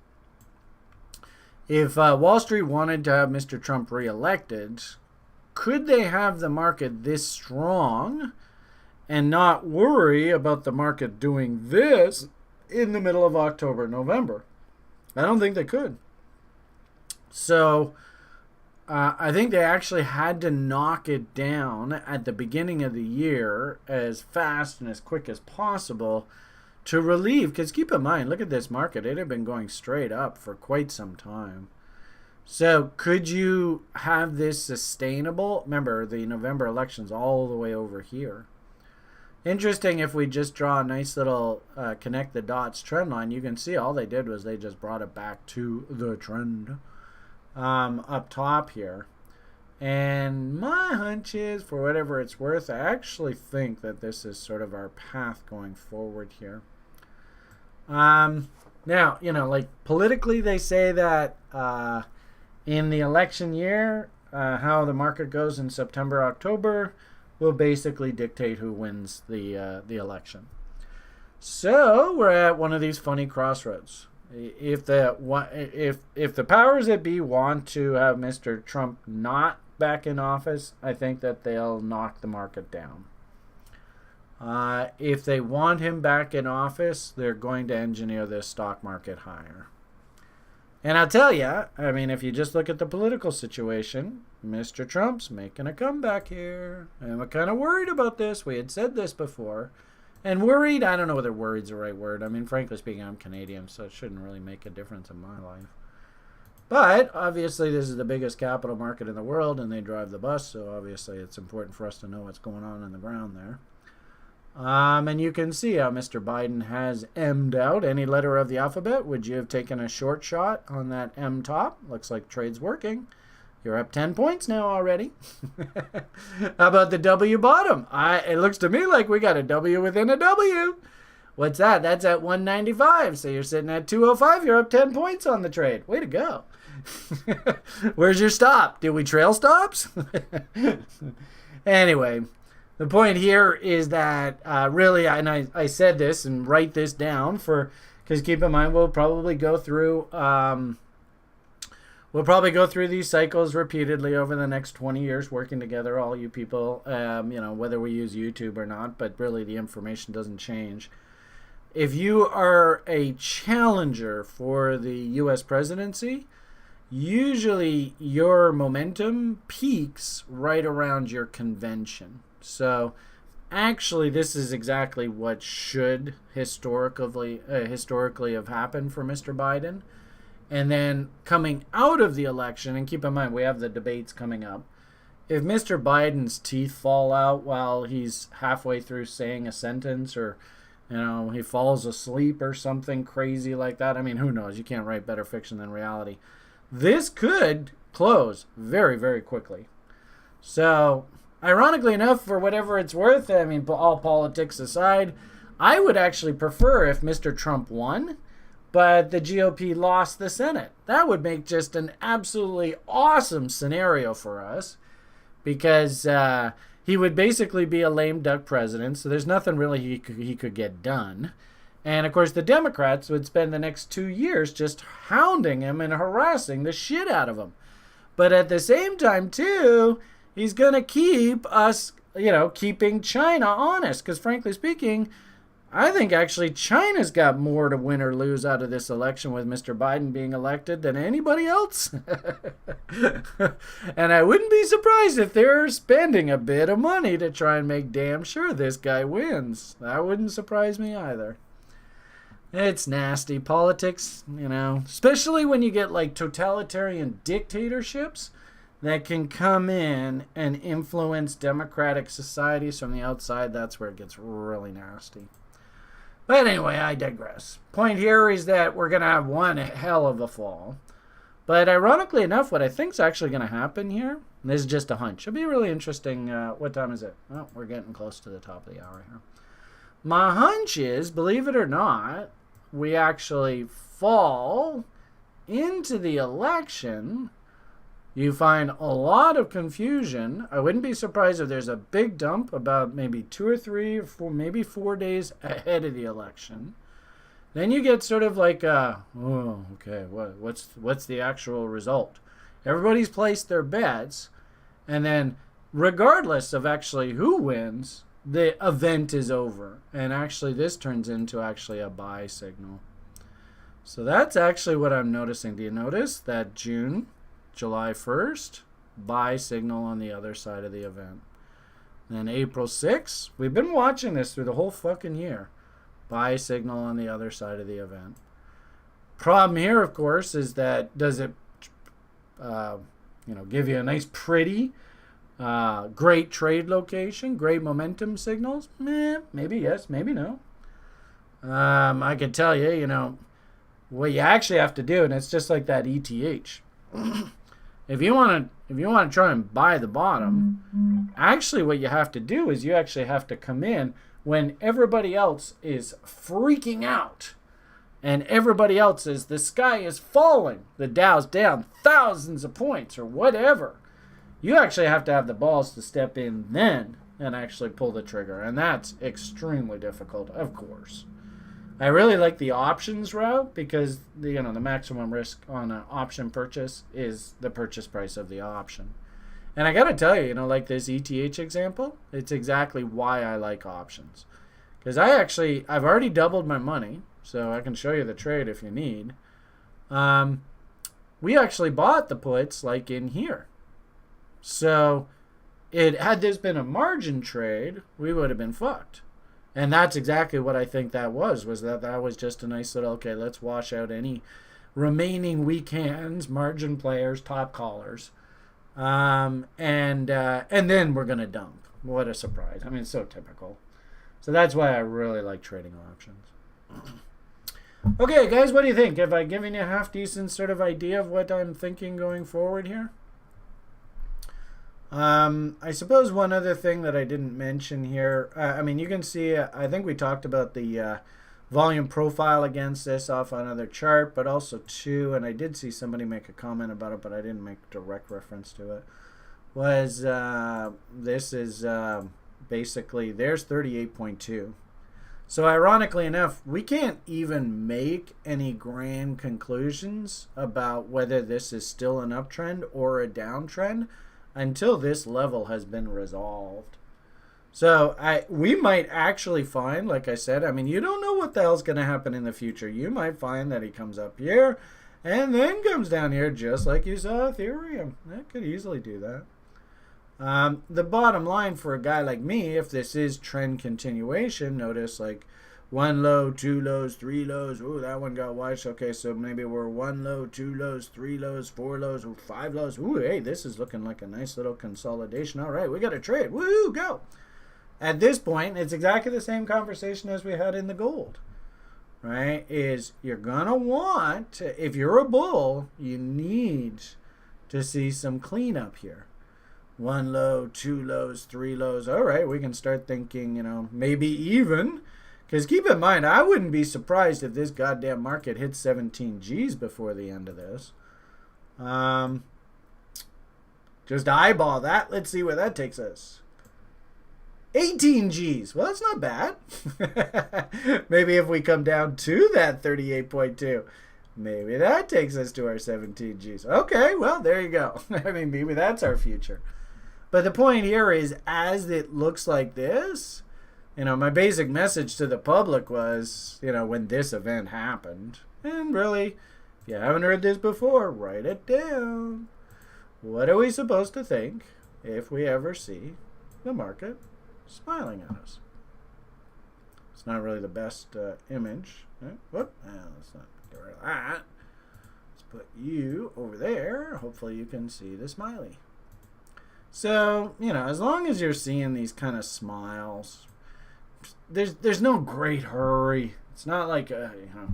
if Wall Street wanted to have Mr. Trump reelected, could they have the market this strong and not worry about the market doing this in the middle of October, November? I don't think they could. So I think they actually had to knock it down at the beginning of the year as fast and as quick as possible to relieve. Because keep in mind, look at this market. It had been going straight up for quite some time. So could you have this sustainable? Remember, the November election's all the way over here. Interesting, if we just draw a nice little connect the dots trend line, you can see all they did was they just brought it back to the trend up top here. And my hunch is, for whatever it's worth, I actually think that this is sort of our path going forward here. Now, you know, like politically they say that in the election year, how the market goes in September, October will basically dictate who wins the election. So we're at one of these funny crossroads. If the powers that be want to have Mr. Trump not back in office, I think that they'll knock the market down. If they want him back in office, they're going to engineer this stock market higher. And I'll tell you, I mean, if you just look at the political situation, Mr. Trump's making a comeback here. And we're kind of worried about this. We had said this before. And worried, I don't know whether worried's the right word. I mean, frankly speaking, I'm Canadian, so it shouldn't really make a difference in my life. But obviously, this is the biggest capital market in the world, and they drive the bus, so obviously it's important for us to know what's going on the ground there. And you can see how Mr. Biden has M'd out any letter of the alphabet. Would you have taken a short shot on that M top? Looks like trade's working. You're up 10 points now already. How about the W bottom? It looks to me like we got a W within a W. What's that? That's at 195. So you're sitting at 205. You're up 10 points on the trade. Way to go. Where's your stop? Did we trail stops? Anyway, the point here is that really, and I said this and write this down because keep in mind we'll probably go through these cycles repeatedly over the next 20 years, working together, all you people, you know, whether we use YouTube or not, but really the information doesn't change. If you are a challenger for the U.S. presidency, usually your momentum peaks right around your convention. So actually, this is exactly what should historically have happened for Mr. Biden. And then coming out of the election, and keep in mind, we have the debates coming up. If Mr. Biden's teeth fall out while he's halfway through saying a sentence, or, you know, he falls asleep or something crazy like that, I mean, who knows? You can't write better fiction than reality. This could close very, very quickly. So, ironically enough, for whatever it's worth, I mean, all politics aside, I would actually prefer if Mr. Trump won, but the GOP lost the Senate. That would make just an absolutely awesome scenario for us, because he would basically be a lame duck president, so there's nothing really he could get done. And, of course, the Democrats would spend the next 2 years just hounding him and harassing the shit out of him. But at the same time, too, he's going to keep us, you know, keeping China honest, because, frankly speaking, I think actually China's got more to win or lose out of this election with Mr. Biden being elected than anybody else. And I wouldn't be surprised if they're spending a bit of money to try and make damn sure this guy wins. That wouldn't surprise me either. It's nasty politics, you know, especially when you get like totalitarian dictatorships that can come in and influence democratic societies from the outside. That's where it gets really nasty. But anyway, I digress. Point here is that we're going to have one hell of a fall. But ironically enough, what I think is actually going to happen here, and this is just a hunch. It'll be really interesting. What time is it? Oh, we're getting close to the top of the hour here. My hunch is, believe it or not, we actually fall into the election. You find a lot of confusion. I wouldn't be surprised if there's a big dump about maybe 2 or 3 or 4, maybe 4 days ahead of the election. Then you get sort of like, oh, okay, what's the actual result? Everybody's placed their bets, and then regardless of actually who wins, the event is over. And actually this turns into actually a buy signal. So that's actually what I'm noticing. Do you notice that July 1st, buy signal on the other side of the event? Then April 6th, we've been watching this through the whole fucking year. Buy signal on the other side of the event. Problem here, of course, is that does it, give you a nice, pretty, great trade location, great momentum signals? Maybe yes, maybe no. I could tell you, what you actually have to do, and it's just like that ETH. If you want to try and buy the bottom, actually what you have to do is you actually have to come in when everybody else is freaking out, and everybody else is, the sky is falling, the Dow's down thousands of points or whatever. You actually have to have the balls to step in then and actually pull the trigger, and that's extremely difficult, of course. I really like the options route because the maximum risk on an option purchase is the purchase price of the option. And I got to tell you, like this ETH example, it's exactly why I like options. Because I've already doubled my money, so I can show you the trade if you need. We actually bought the puts like in here. So had this been a margin trade, we would have been fucked. And that's exactly what I think that was that was just a nice little, okay, let's wash out any remaining weak hands, margin players, top callers. And then we're going to dump. What a surprise. I mean, it's so typical. So that's why I really like trading options. Okay, guys, what do you think? Have I given you a half-decent sort of idea of what I'm thinking going forward here? I suppose one other thing that I didn't mention here, you can see, I think we talked about the volume profile against this off another chart, but also too, and I did see somebody make a comment about it, but I didn't make direct reference to it, was this is basically, there's 38.2. So ironically enough, we can't even make any grand conclusions about whether this is still an uptrend or a downtrend until this level has been resolved. So we might actually find, like I said, you don't know what the hell's going to happen in the future. You might find that he comes up here and then comes down here just like you saw Ethereum. That could easily do that. The bottom line for a guy like me, if this is trend continuation, notice like 1 low, 2 lows, 3 lows. Ooh, that one got wide. Okay, so maybe we're 1 low, 2 lows, 3 lows, 4 lows, 5 lows. Ooh, hey, this is looking like a nice little consolidation. All right, we got a trade. Woo, go. At this point, it's exactly the same conversation as we had in the gold. Right? Is you're going to want, if you're a bull, you need to see some cleanup here. 1 low, 2 lows, 3 lows. All right, we can start thinking, maybe even. Because keep in mind, I wouldn't be surprised if this goddamn market hits 17 G's before the end of this. Just eyeball that. Let's see where that takes us. 18 G's. Well, that's not bad. Maybe if we come down to that 38.2, maybe that takes us to our 17 G's. Okay, well, there you go. Maybe that's our future. But the point here is, as it looks like this, my basic message to the public was, when this event happened, and really, if you haven't heard this before, write it down. What are we supposed to think if we ever see the market smiling at us? It's not really the best image. Whoop, let's not get rid of that. Let's put you over there. Hopefully you can see the smiley. So, as long as you're seeing these kind of smiles, there's no great hurry. It's not like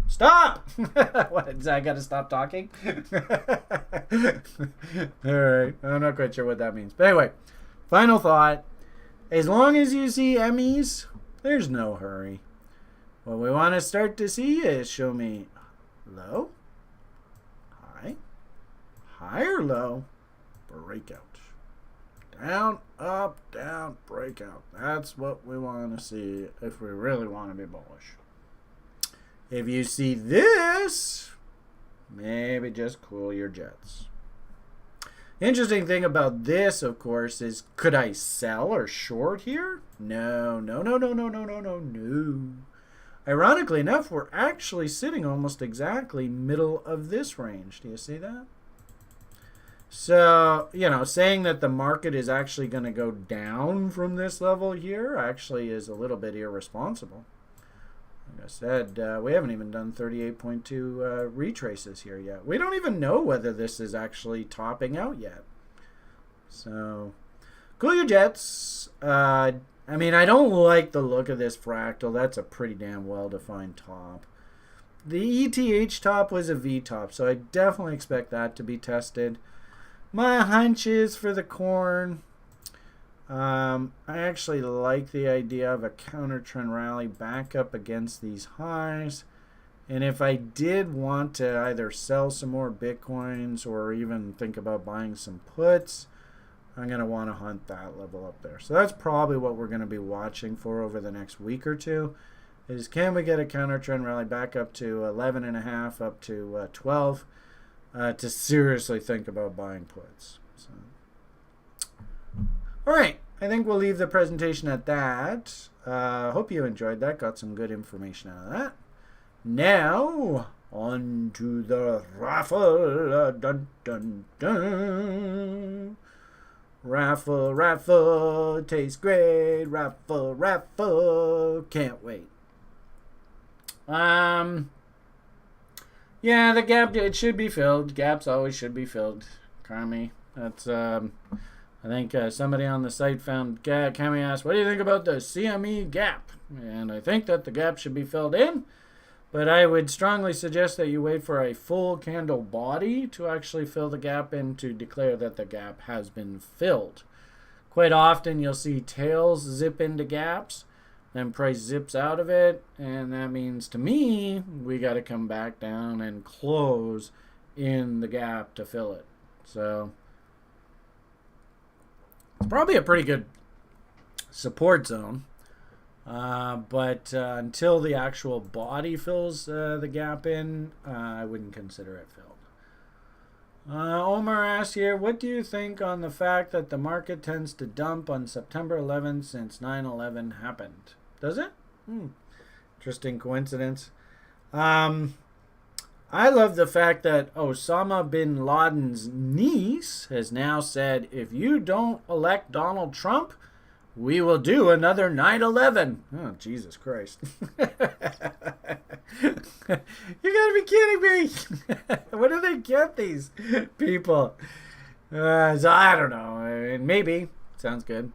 stop. What? I got to stop talking. All right, I'm not quite sure what that means, but anyway, final thought: as long as you see Emmys, there's no hurry. What we want to start to see is show me low, high, high or low, breakout. Down, up, down, breakout. That's what we want to see if we really want to be bullish. If you see this, maybe just cool your jets. Interesting thing about this, of course, is could I sell or short here? No. Ironically enough, we're actually sitting almost exactly middle of this range. Do you see that? So, saying that the market is actually going to go down from this level here actually is a little bit irresponsible. Like I said, we haven't even done 38.2 retraces here yet. We don't even know whether this is actually topping out yet. So, cool your jets. I don't like the look of this fractal. That's a pretty damn well-defined top. The ETH top was a V top, so I definitely expect that to be tested. My hunch is for the corn. I actually like the idea of a counter trend rally back up against these highs. And if I did want to either sell some more Bitcoins or even think about buying some puts, I'm going to want to hunt that level up there. So that's probably what we're going to be watching for over the next week or two. Is can we get a counter trend rally back up to 11.5, up to 12? To seriously think about buying puts. So. All right, I think we'll leave the presentation at that. Hope you enjoyed that, got some good information out of that. Now, on to the raffle. Dun, dun, dun. Raffle, tastes great. Raffle, can't wait. Yeah, the gap, it should be filled. Gaps always should be filled. Kami. That's, I think somebody on the site found, Kami asked, what do you think about the CME gap? And I think that the gap should be filled in, but I would strongly suggest that you wait for a full candle body to actually fill the gap in to declare that the gap has been filled. Quite often you'll see tails zip into gaps, then price zips out of it, and that means to me we got to come back down and close in the gap to fill it. So it's probably a pretty good support zone, but until the actual body fills the gap in, I wouldn't consider it filled. Omar asks here, what do you think on the fact that the market tends to dump on September 11th since 9/11 happened? Does it? Interesting coincidence. I love the fact that Osama bin Laden's niece has now said, if you don't elect Donald Trump, we will do another 9/11. Oh, Jesus Christ. You gotta be kidding me. Where do they get these people? So I don't know. Maybe. Sounds good.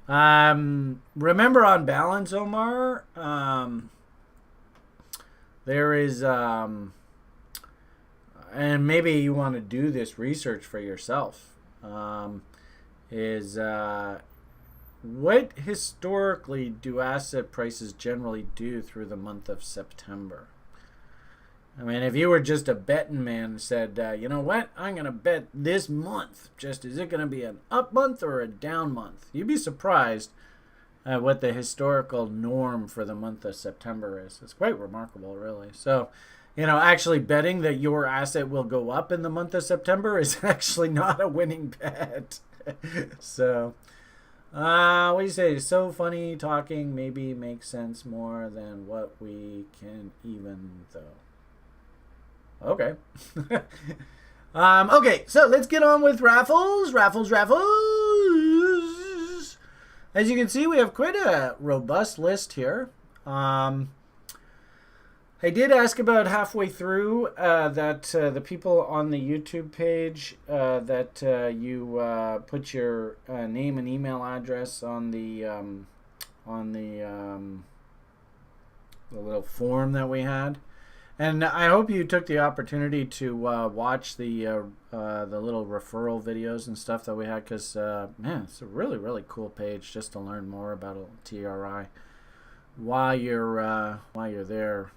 Remember on balance, Omar, there is, and maybe you want to do this research for yourself, what historically do asset prices generally do through the month of September? I mean, if you were just a betting man and said, you know what, I'm going to bet this month, just is it going to be an up month or a down month? You'd be surprised at what the historical norm for the month of September is. It's quite remarkable, really. So, actually betting that your asset will go up in the month of September is actually not a winning bet. So, what do you say? So funny talking maybe makes sense more than what we can even though. Okay. Okay, so let's get on with raffles. As you can see, we have quite a robust list here. I did ask about halfway through that the people on the YouTube page that you put your name and email address on the the little forum that we had. And I hope you took the opportunity to watch the little referral videos and stuff that we had, because man, it's a really, really cool page just to learn more about TRI while you're there,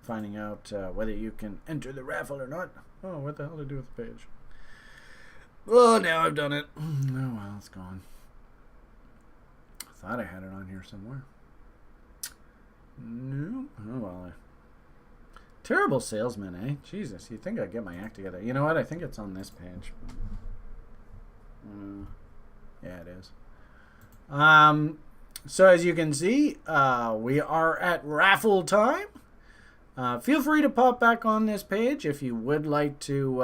finding out whether you can enter the raffle or not. Oh, what the hell to do with the page? Oh, now I've done it. Oh well, it's gone. I thought I had it on here somewhere. No. Oh well. Terrible salesman, eh? Jesus, you'd think I'd get my act together. You know what? I think it's on this page. Yeah, it is. So as you can see, we are at raffle time. Feel free to pop back on this page if you would like to,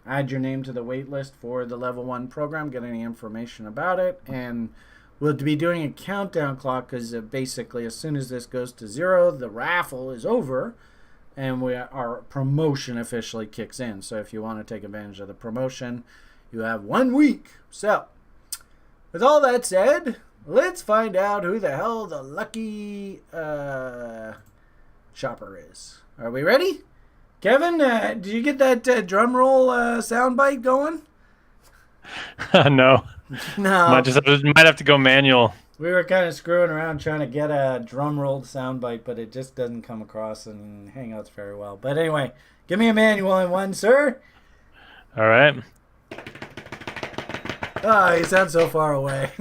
add your name to the wait list for the level 1 program, get any information about it, and we'll be doing a countdown clock, because basically as soon as this goes to 0, the raffle is over and our promotion officially kicks in. So if you want to take advantage of the promotion, you have 1 week. So with all that said, let's find out who the hell the lucky shopper is. Are we ready? Kevin, did you get that drum roll soundbite going? No. No. Might have to go manual. We were kind of screwing around trying to get a drum rolled soundbite, but it just doesn't come across in Hangouts very well. But anyway, give me a manual on one, sir. All right. Oh, you sound so far away.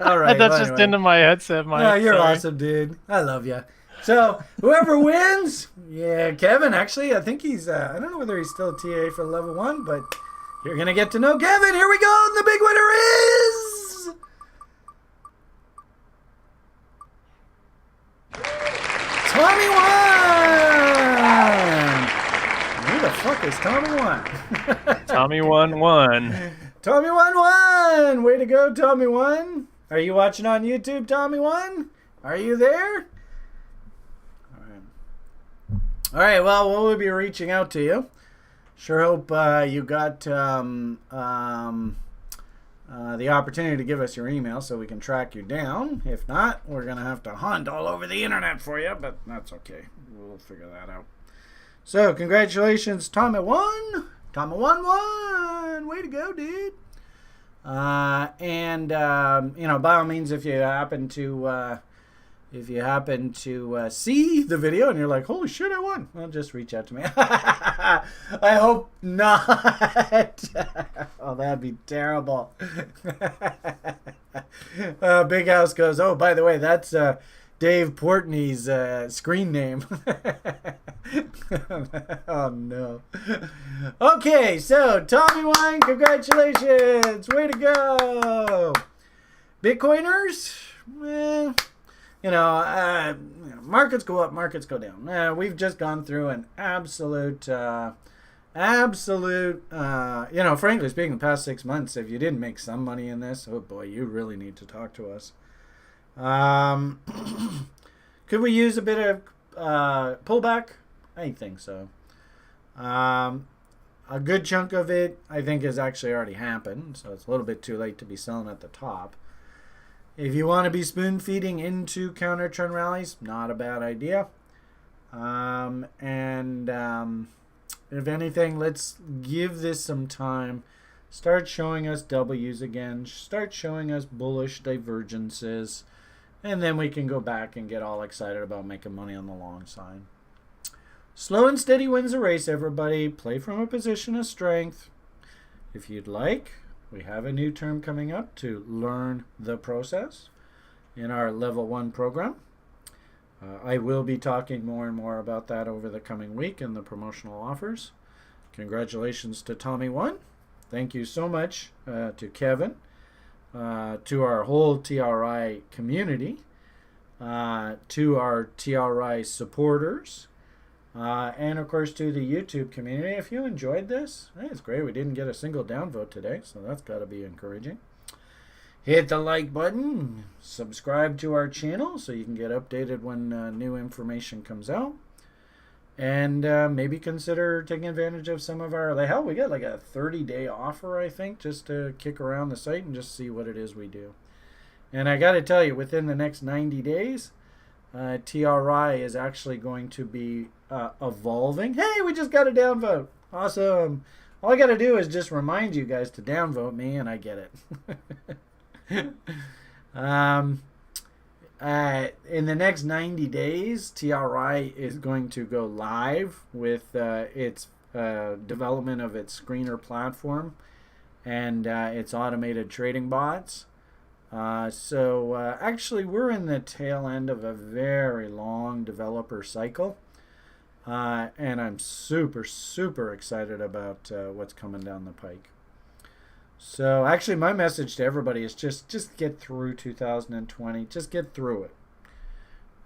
All right. That's just into my headset, Mike. Yeah, you're Sorry. awesome, dude. I love you. So, whoever wins, yeah, Kevin, actually, I think he's, I don't know whether he's still a TA for level 1, but you're going to get to know Kevin. Here we go. And the big winner is Tommy 1. Who the fuck is Tommy 1? Tommy 1-1. Tommy 1-1. Way to go, Tommy 1. Are you watching on YouTube, Tommy 1? Are you there? All right, well, we'll be reaching out to you. Sure hope you got the opportunity to give us your email so we can track you down. If not, we're going to have to hunt all over the internet for you, but that's okay. We'll figure that out. So, congratulations, Tommy 1. Tommy 1-1. Way to go, dude. By all means, if you happen to see the video and you're like, holy shit, I won, well, just reach out to me. I hope not. Oh, that'd be terrible. Big House goes, oh, by the way, that's Dave Portney's screen name. Oh, no. Okay, so Tommy Wine, congratulations. Way to go. Bitcoiners, markets go up, markets go down. We've just gone through an absolute, frankly speaking, the past 6 months, if you didn't make some money in this, oh boy, you really need to talk to us. Could we use a bit of pullback? I think so. A good chunk of it, I think, has actually already happened, so it's a little bit too late to be selling at the top. If you want to be spoon feeding into counter trend rallies, not a bad idea. If anything, let's give this some time. Start showing us W's again. Start showing us bullish divergences. And then we can go back and get all excited about making money on the long side. Slow and steady wins the race, everybody. Play from a position of strength. If you'd like, we have a new term coming up to learn the process in our level 1 program. I will be talking more and more about that over the coming week in the promotional offers. Congratulations to Tommy 1. Thank you so much to Kevin, to our whole TRI community, to our TRI supporters, and of course to the YouTube community. If you enjoyed this, hey, it's great. We didn't get a single downvote today, so that's got to be encouraging. Hit the like button, subscribe to our channel so you can get updated when new information comes out, and maybe consider taking advantage of some of our, hell, we got like a 30-day offer, I think, just to kick around the site and just see what it is we do. And I got to tell you, within the next 90 days, TRI is actually going to be evolving. Hey, we just got a downvote. Awesome. All I got to do is just remind you guys to downvote me, and I get it. In the next 90 days, TRI is going to go live with its development of its screener platform and its automated trading bots. So actually, we're in the tail end of a very long developer cycle. And I'm super, super excited about what's coming down the pike. So actually, my message to everybody is just get through 2020. Just get through it.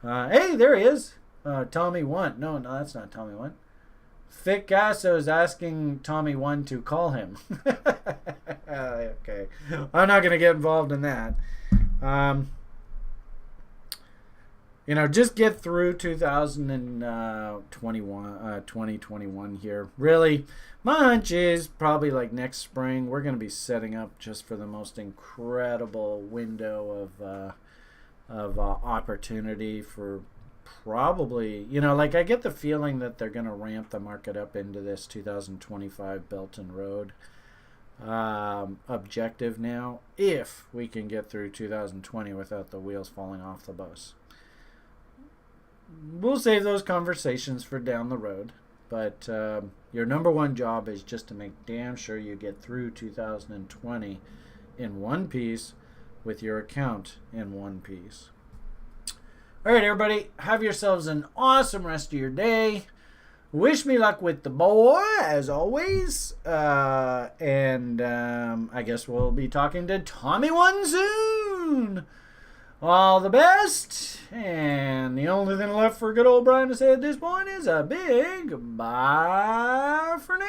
Hey, there he is. Tommy 1. No, that's not Tommy 1. Ficasso is asking Tommy 1 to call him. Okay. I'm not going to get involved in that. Just get through 2021 here. Really, my hunch is probably like next spring, we're going to be setting up just for the most incredible window of opportunity for probably, I get the feeling that they're going to ramp the market up into this 2025 Belt and Road objective now, if we can get through 2020 without the wheels falling off the bus. We'll save those conversations for down the road, but your number one job is just to make damn sure you get through 2020 in one piece with your account in one piece. All right, everybody, have yourselves an awesome rest of your day. Wish me luck with the boy, as always. And I guess we'll be talking to Tommy 1 soon. All the best. And the only thing left for good old Brian to say at this point is a big bye for now.